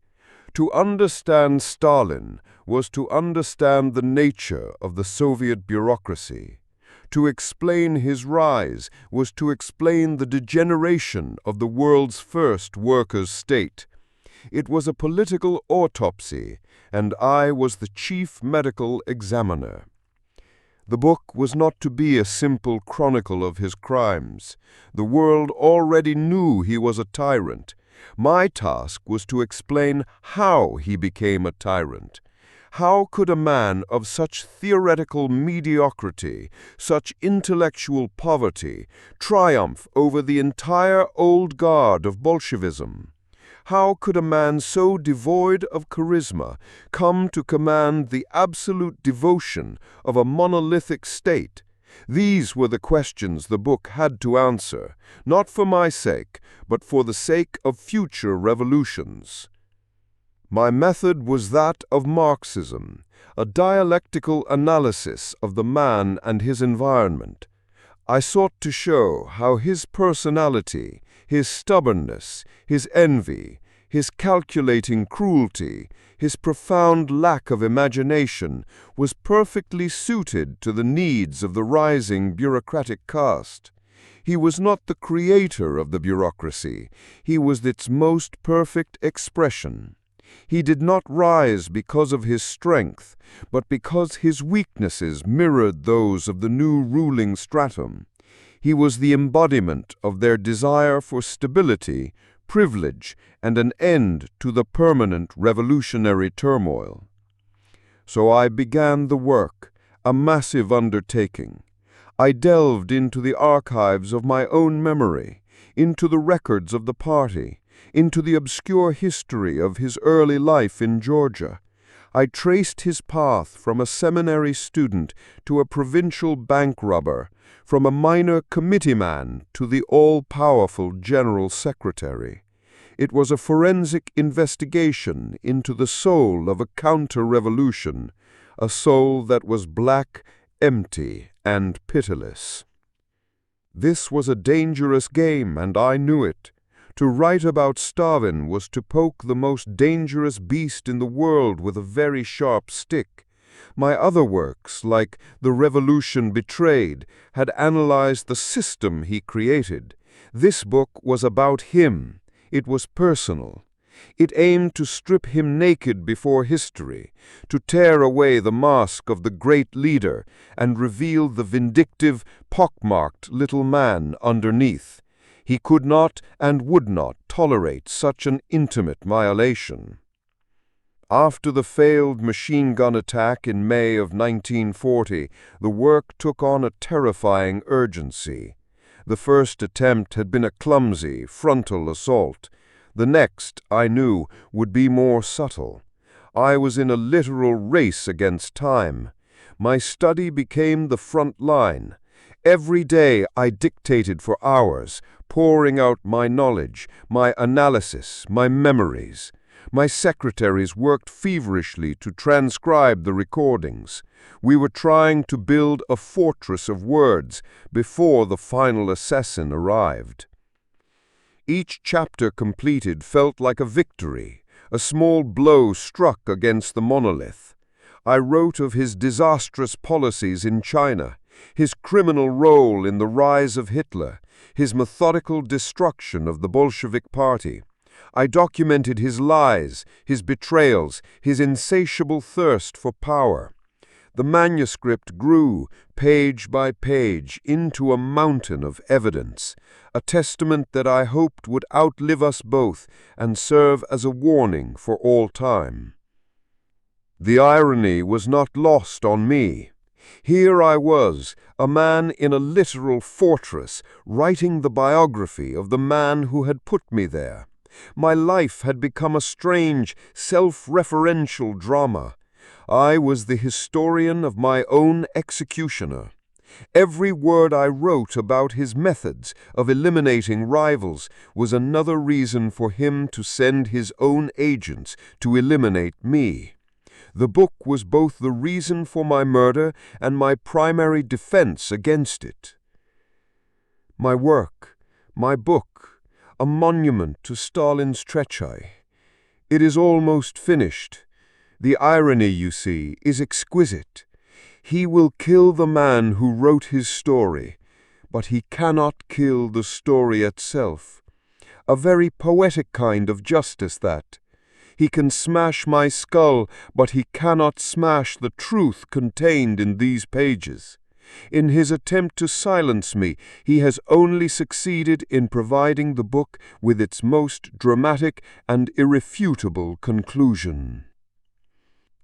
To understand Stalin was to understand the nature of the Soviet bureaucracy. To explain his rise was to explain the degeneration of the world's first workers' state. It was a political autopsy, and I was the chief medical examiner. The book was not to be a simple chronicle of his crimes. The world already knew he was a tyrant. My task was to explain how he became a tyrant. How could a man of such theoretical mediocrity, such intellectual poverty, triumph over the entire old guard of Bolshevism? How could a man so devoid of charisma come to command the absolute devotion of a monolithic state? These were the questions the book had to answer, not for my sake, but for the sake of future revolutions. My method was that of Marxism, a dialectical analysis of the man and his environment. I sought to show how his personality, his stubbornness, his envy, his calculating cruelty, his profound lack of imagination was perfectly suited to the needs of the rising bureaucratic caste. He was not the creator of the bureaucracy, he was its most perfect expression. He did not rise because of his strength, but because his weaknesses mirrored those of the new ruling stratum. He was the embodiment of their desire for stability, privilege, and an end to the permanent revolutionary turmoil. So I began the work, a massive undertaking. I delved into the archives of my own memory, into the records of the party, into the obscure history of his early life in Georgia. I traced his path from a seminary student to a provincial bank robber, from a minor committeeman to the all-powerful general secretary. It was a forensic investigation into the soul of a counter-revolution, a soul that was black, empty, and pitiless. This was a dangerous game, and I knew it. To write about Stalin was to poke the most dangerous beast in the world with a very sharp stick. My other works, like The Revolution Betrayed, had analyzed the system he created. This book was about him. It was personal. It aimed to strip him naked before history, to tear away the mask of the great leader and reveal the vindictive, pockmarked little man underneath. He could not and would not tolerate such an intimate violation. After the failed machine gun attack in May of 1940, the work took on a terrifying urgency. The first attempt had been a clumsy, frontal assault. The next, I knew, would be more subtle. I was in a literal race against time. My study became the front line. Every day I dictated for hours, pouring out my knowledge, my analysis, my memories. My secretaries worked feverishly to transcribe the recordings. We were trying to build a fortress of words before the final assassin arrived. Each chapter completed felt like a victory, a small blow struck against the monolith. I wrote of his disastrous policies in China, his criminal role in the rise of Hitler, his methodical destruction of the Bolshevik Party. I documented his lies, his betrayals, his insatiable thirst for power. The manuscript grew, page by page, into a mountain of evidence, a testament that I hoped would outlive us both and serve as a warning for all time. The irony was not lost on me. Here I was, a man in a literal fortress, writing the biography of the man who had put me there. My life had become a strange, self-referential drama. I was the historian of my own executioner. Every word I wrote about his methods of eliminating rivals was another reason for him to send his own agents to eliminate me. The book was both the reason for my murder and my primary defense against it. My work, my book, a monument to Stalin's treachery. It is almost finished. The irony, you see, is exquisite. He will kill the man who wrote his story, but he cannot kill the story itself. A very poetic kind of justice, that. He can smash my skull, but he cannot smash the truth contained in these pages. In his attempt to silence me, he has only succeeded in providing the book with its most dramatic and irrefutable conclusion.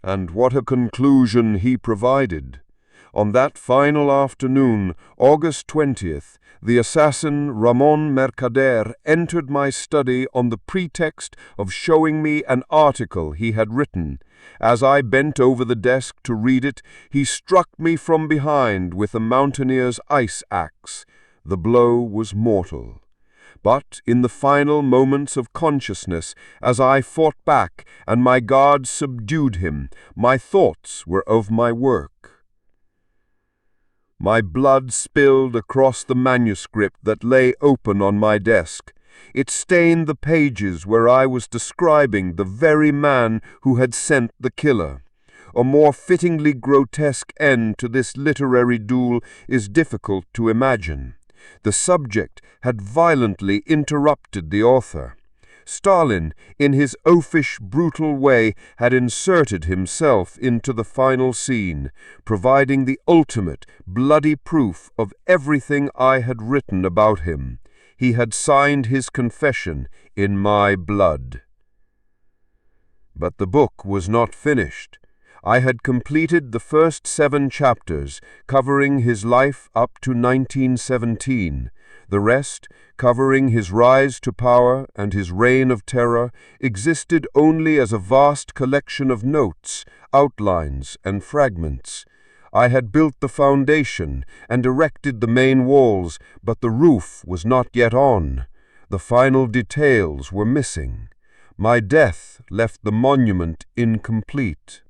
And what a conclusion he provided! On that final afternoon, August 20th, the assassin Ramón Mercader entered my study on the pretext of showing me an article he had written. As I bent over the desk to read it, he struck me from behind with a mountaineer's ice axe. The blow was mortal. But in the final moments of consciousness, as I fought back and my guards subdued him, my thoughts were of my work. My blood spilled across the manuscript that lay open on my desk. It stained the pages where I was describing the very man who had sent the killer. A more fittingly grotesque end to this literary duel is difficult to imagine. The subject had violently interrupted the author. Stalin, in his oafish, brutal way, had inserted himself into the final scene, providing the ultimate, bloody proof of everything I had written about him. He had signed his confession in my blood. But the book was not finished. I had completed the first 7 chapters, covering his life up to 1917. The rest, covering his rise to power and his reign of terror, existed only as a vast collection of notes, outlines, and fragments. I had built the foundation and erected the main walls, but the roof was not yet on. The final details were missing. My death left the monument incomplete.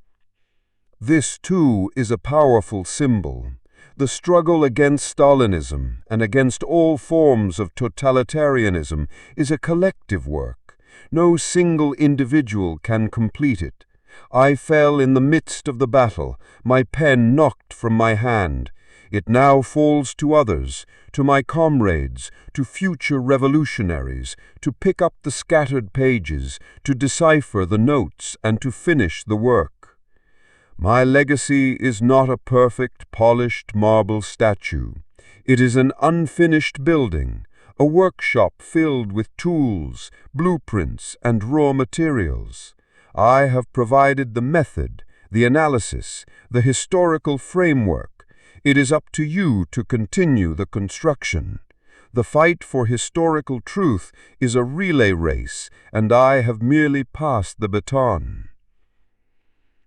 This, too, is a powerful symbol. The struggle against Stalinism and against all forms of totalitarianism is a collective work. No single individual can complete it. I fell in the midst of the battle, my pen knocked from my hand. It now falls to others, to my comrades, to future revolutionaries, to pick up the scattered pages, to decipher the notes, and to finish the work. My legacy is not a perfect, polished marble statue. It is an unfinished building, a workshop filled with tools, blueprints, and raw materials. I have provided the method, the analysis, the historical framework. It is up to you to continue the construction. The fight for historical truth is a relay race, and I have merely passed the baton.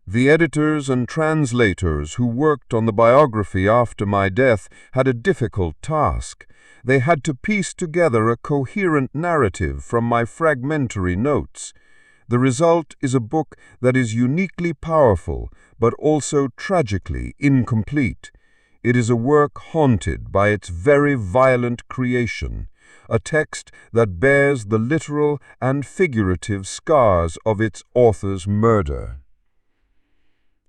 The editors and translators who worked on the biography after my death had a difficult task. They had to piece together a coherent narrative from my fragmentary notes. The result is a book that is uniquely powerful, but also tragically incomplete. It is a work haunted by its very violent creation, a text that bears the literal and figurative scars of its author's murder.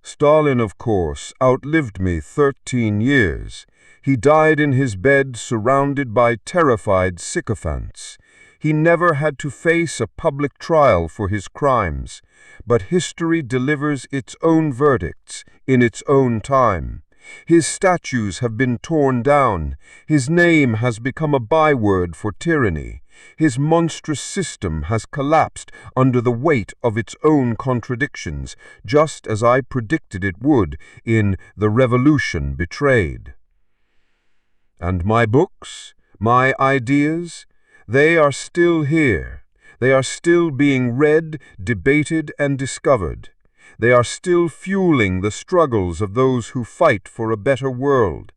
Stalin, of course, outlived me 13 years. He died in his bed surrounded by terrified sycophants. He never had to face a public trial for his crimes, but history delivers its own verdicts in its own time. His statues have been torn down. His name has become a byword for tyranny. His monstrous system has collapsed under the weight of its own contradictions, just as I predicted it would in The Revolution Betrayed. And my books, my ideas, they are still here. They are still being read, debated, and discovered. They are still fueling the struggles of those who fight for a better world.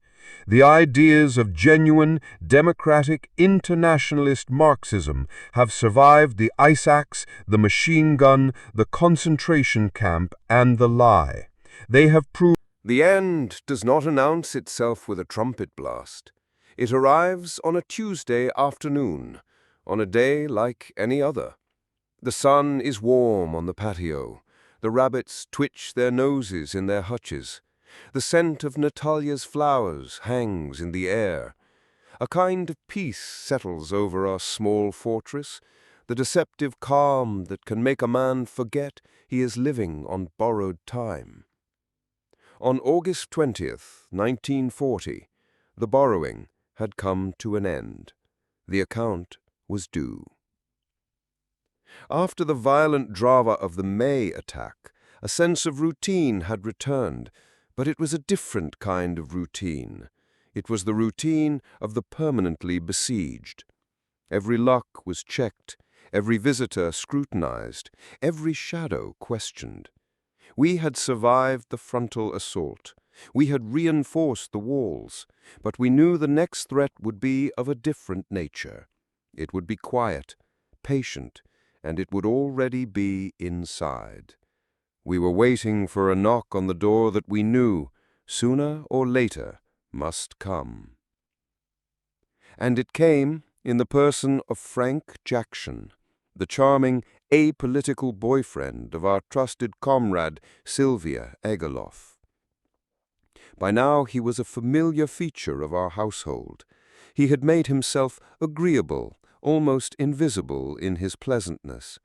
The ideas of genuine, democratic, internationalist Marxism have survived the ice axe, the machine gun, the concentration camp, and the lie. They have proved The end does not announce itself with a trumpet blast. It arrives on a Tuesday afternoon, on a day like any other. The sun is warm on the patio. The rabbits twitch their noses in their hutches. The scent of Natalia's flowers hangs in the air. A kind of peace settles over our small fortress, the deceptive calm that can make a man forget he is living on borrowed time. On August 20th, 1940, the borrowing had come to an end. The account was due. After the violent drama of the May attack, a sense of routine had returned, but it was a different kind of routine. It was the routine of the permanently besieged. Every lock was checked, every visitor scrutinized, every shadow questioned. We had survived the frontal assault. We had reinforced the walls, but we knew the next threat would be of a different nature. It would be quiet, patient, and it would already be inside. We were waiting for a knock on the door that we knew, sooner or later, must come. And it came in the person of Frank Jackson, the charming, apolitical boyfriend of our trusted comrade Sylvia Eggerloff. By now he was a familiar feature of our household. He had made himself agreeable, almost invisible in his pleasantness.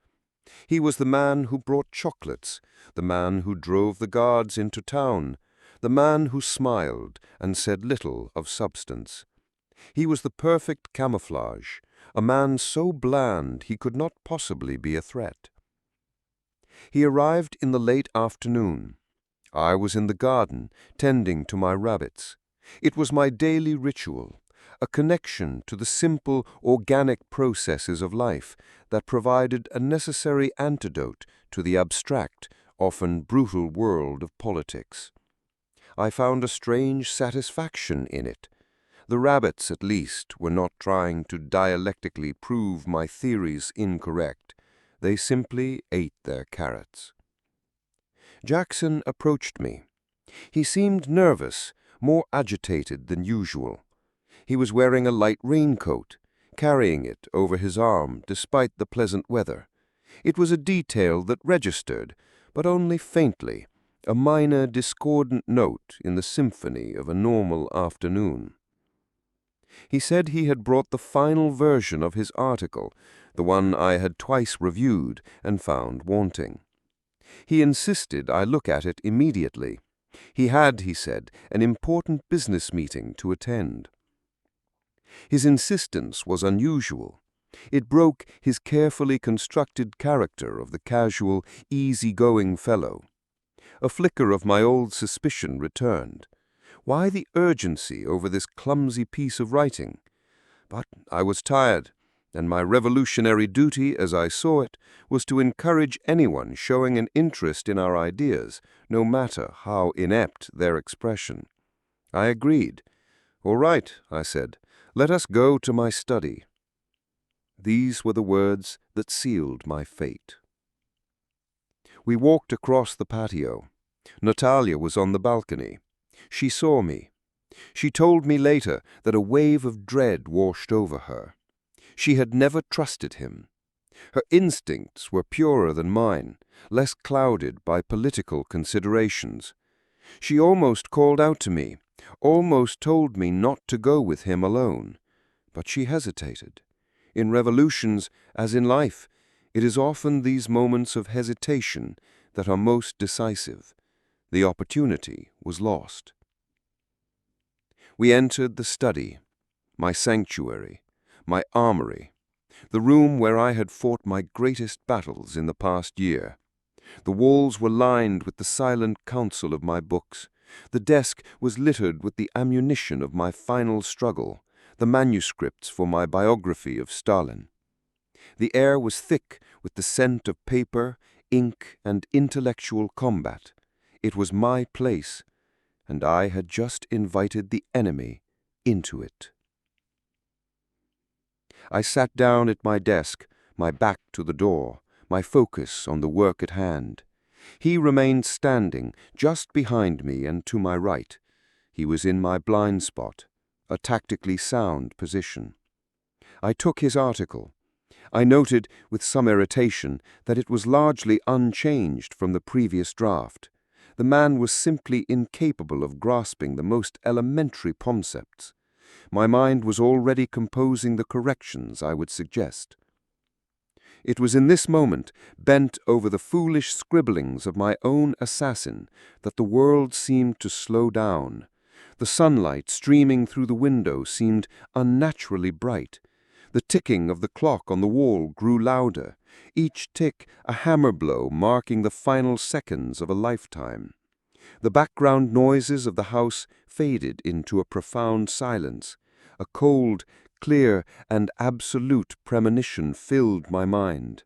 He was the man who brought chocolates, the man who drove the guards into town, the man who smiled and said little of substance. He was the perfect camouflage, a man so bland he could not possibly be a threat. He arrived in the late afternoon. I was in the garden, tending to my rabbits. It was my daily ritual, a connection to the simple, organic processes of life that provided a necessary antidote to the abstract, often brutal world of politics. I found a strange satisfaction in it. The rabbits, at least, were not trying to dialectically prove my theories incorrect. They simply ate their carrots. Jackson approached me. He seemed nervous, more agitated than usual. He was wearing a light raincoat, carrying it over his arm despite the pleasant weather. It was a detail that registered, but only faintly, a minor discordant note in the symphony of a normal afternoon. He said he had brought the final version of his article, the one I had twice reviewed and found wanting. He insisted I look at it immediately. He had, he said, an important business meeting to attend. His insistence was unusual. It broke his carefully constructed character of the casual, easy-going fellow. A flicker of my old suspicion returned. Why the urgency over this clumsy piece of writing? But I was tired, and my revolutionary duty, as I saw it, was to encourage anyone showing an interest in our ideas, no matter how inept their expression. I agreed. "All right," I said, "let us go to my study." These were the words that sealed my fate. We walked across the patio. Natalia was on the balcony. She saw me. She told me later that a wave of dread washed over her. She had never trusted him. Her instincts were purer than mine, less clouded by political considerations. She almost called out to me, almost told me not to go with him alone. But she hesitated. In revolutions, as in life, it is often these moments of hesitation that are most decisive. The opportunity was lost. We entered the study, my sanctuary, my armory, the room where I had fought my greatest battles in the past year. The walls were lined with the silent counsel of my books. The desk was littered with the ammunition of my final struggle, the manuscripts for my biography of Stalin. The air was thick with the scent of paper, ink, and intellectual combat. It was my place, and I had just invited the enemy into it. I sat down at my desk, my back to the door, my focus on the work at hand. He remained standing just behind me and to my right. He was in my blind spot, a tactically sound position. I took his article. I noted with some irritation that it was largely unchanged from the previous draft. The man was simply incapable of grasping the most elementary concepts. My mind was already composing the corrections I would suggest. It was in this moment, bent over the foolish scribblings of my own assassin, that the world seemed to slow down. The sunlight streaming through the window seemed unnaturally bright. The ticking of the clock on the wall grew louder, each tick a hammer blow marking the final seconds of a lifetime. The background noises of the house faded into a profound silence. A cold, clear, and absolute premonition filled my mind.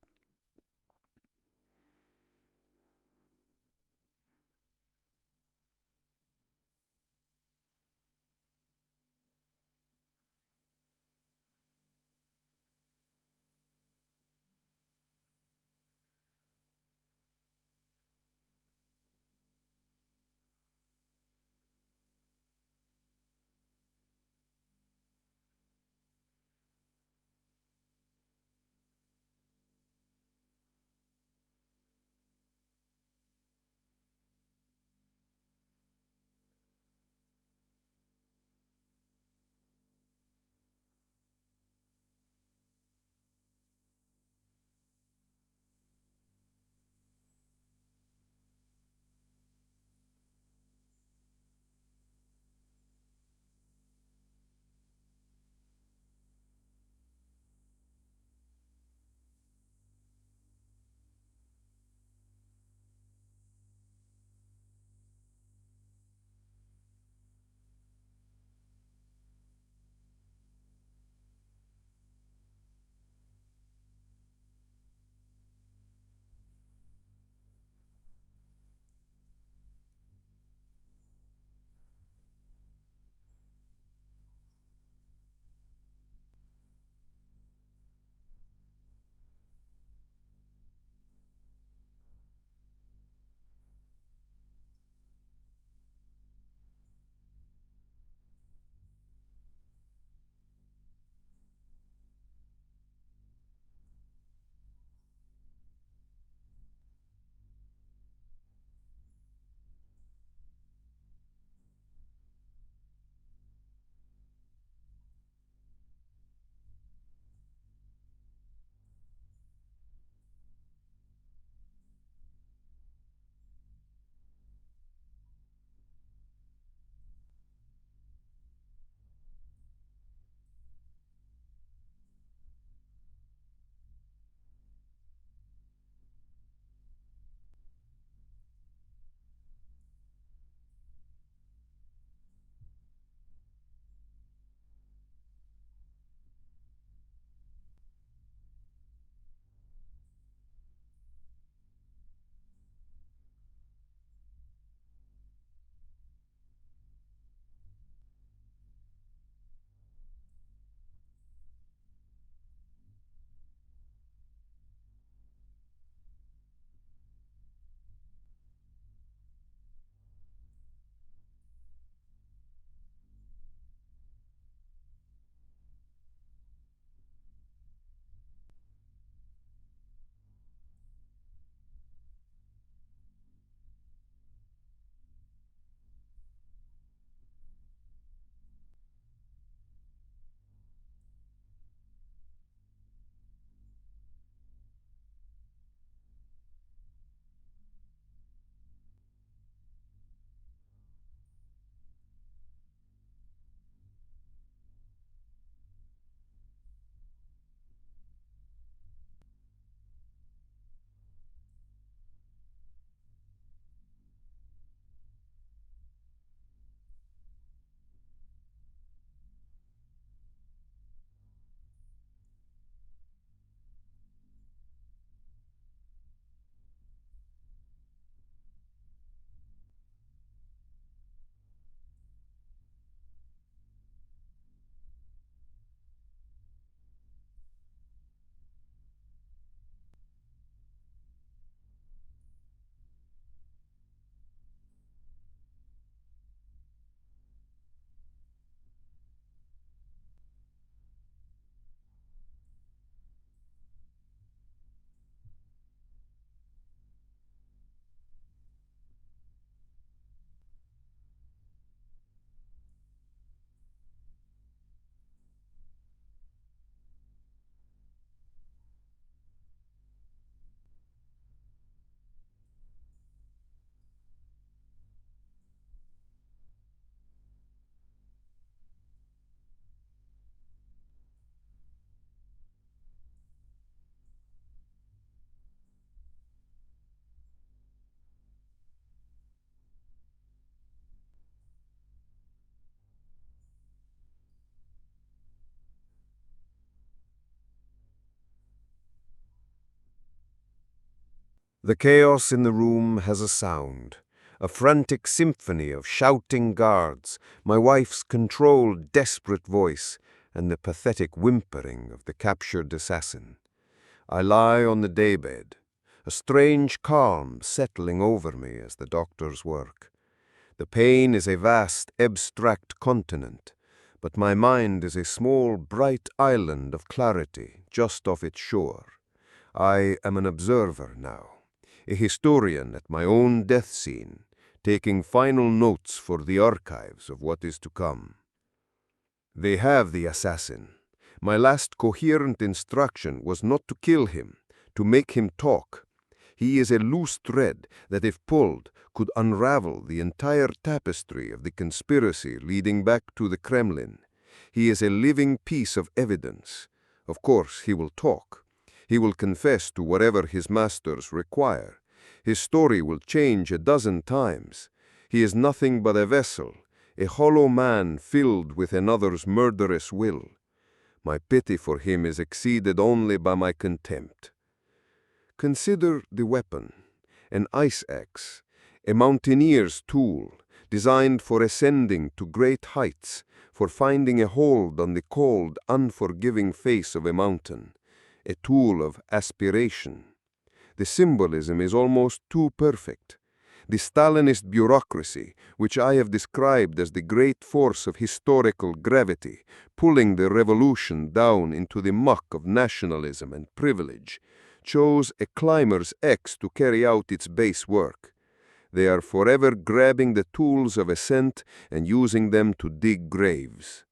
The chaos in the room has a sound, a frantic symphony of shouting guards, my wife's controlled, desperate voice, and the pathetic whimpering of the captured assassin. I lie on the daybed, a strange calm settling over me as the doctors work. The pain is a vast, abstract continent, but my mind is a small, bright island of clarity just off its shore. I am an observer now, a historian at my own death scene, taking final notes for the archives of what is to come. They have the assassin. My last coherent instruction was not to kill him, to make him talk. He is a loose thread that, if pulled, could unravel the entire tapestry of the conspiracy leading back to the Kremlin. He is a living piece of evidence. Of course, he will talk. He will confess to whatever his masters require. His story will change a dozen times. He is nothing but a vessel, a hollow man filled with another's murderous will. My pity for him is exceeded only by my contempt. Consider the weapon, an ice axe, a mountaineer's tool, designed for ascending to great heights, for finding a hold on the cold, unforgiving face of a mountain, a tool of aspiration. The symbolism is almost too perfect. The Stalinist bureaucracy, which I have described as the great force of historical gravity, pulling the revolution down into the muck of nationalism and privilege, chose a climber's axe to carry out its base work. They are forever grabbing the tools of ascent and using them to dig graves.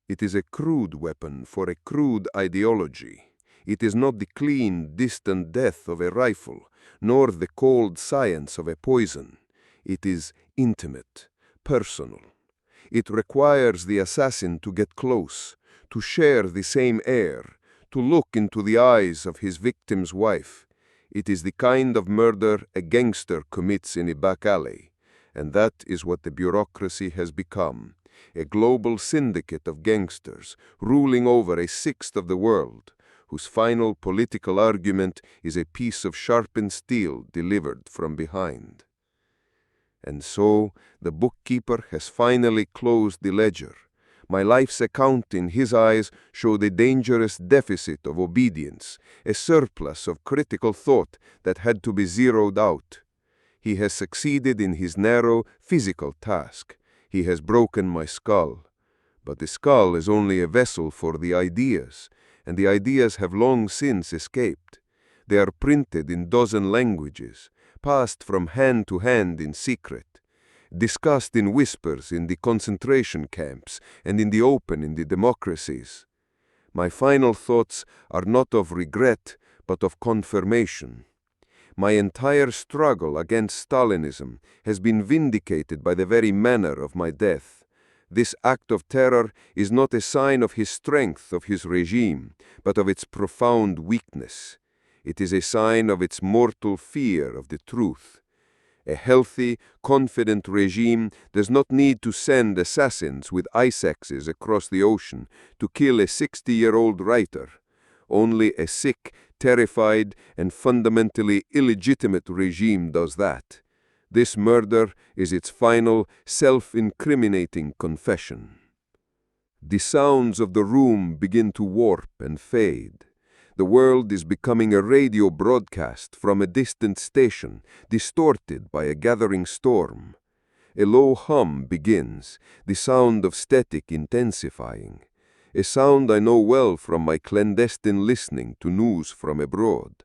It is a crude weapon for a crude ideology. It is not the clean, distant death of a rifle, nor the cold science of a poison. It is intimate, personal. It requires the assassin to get close, to share the same air, to look into the eyes of his victim's wife. It is the kind of murder a gangster commits in a back alley, and that is what the bureaucracy has become, a global syndicate of gangsters ruling over a sixth of the world, whose final political argument is a piece of sharpened steel delivered from behind. And so the bookkeeper has finally closed the ledger. My life's account in his eyes showed a dangerous deficit of obedience, a surplus of critical thought that had to be zeroed out. He has succeeded in his narrow physical task. He has broken my skull. But the skull is only a vessel for the ideas, and the ideas have long since escaped. They are printed in dozen languages, passed from hand to hand in secret, discussed in whispers in the concentration camps and in the open in the democracies. My final thoughts are not of regret, but of confirmation. My entire struggle against Stalinism has been vindicated by the very manner of my death. This act of terror is not a sign of his strength, of his regime, but of its profound weakness. It is a sign of its mortal fear of the truth. A healthy, confident regime does not need to send assassins with ice axes across the ocean to kill a 60-year-old writer. Only a sick, terrified, and fundamentally illegitimate regime does that. This murder is its final, self-incriminating confession. The sounds of the room begin to warp and fade. The world is becoming a radio broadcast from a distant station, distorted by a gathering storm. A low hum begins, the sound of static intensifying. A sound I know well from my clandestine listening to news from abroad.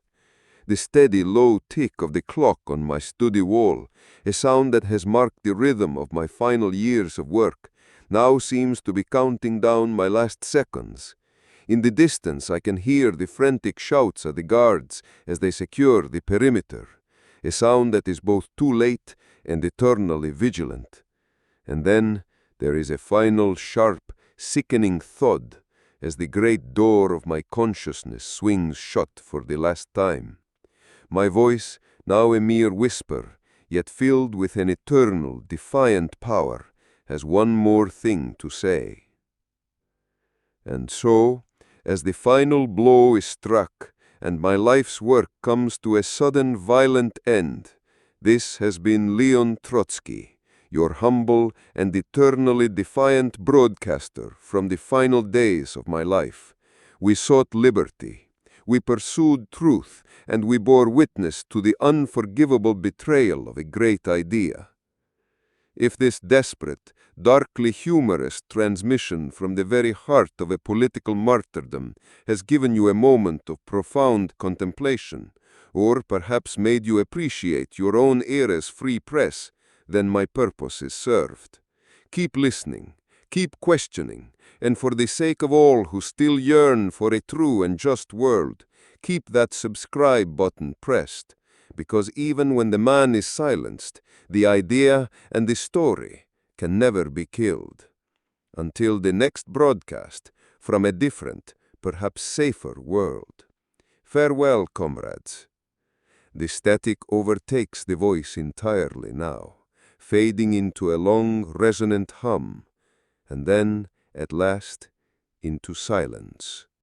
The steady low tick of the clock on my study wall, a sound that has marked the rhythm of my final years of work, now seems to be counting down my last seconds. In the distance I can hear the frantic shouts of the guards as they secure the perimeter, a sound that is both too late and eternally vigilant. And then there is a final sharp, sickening thud as the great door of my consciousness swings shut for the last time. My voice, now a mere whisper, yet filled with an eternal, defiant power, has one more thing to say. And so, as the final blow is struck, and my life's work comes to a sudden violent end. This has been Leon Trotsky, your humble and eternally defiant broadcaster from the final days of my life. We sought liberty, we pursued truth, and we bore witness to the unforgivable betrayal of a great idea. If this desperate, darkly humorous transmission from the very heart of a political martyrdom has given you a moment of profound contemplation, or perhaps made you appreciate your own era's free press, then my purpose is served. Keep listening, keep questioning, and for the sake of all who still yearn for a true and just world, keep that subscribe button pressed, because even when the man is silenced, the idea and the story can never be killed. Until the next broadcast from a different, perhaps safer world. Farewell, comrades. The static overtakes the voice entirely now, fading into a long, resonant hum, and then, at last, into silence.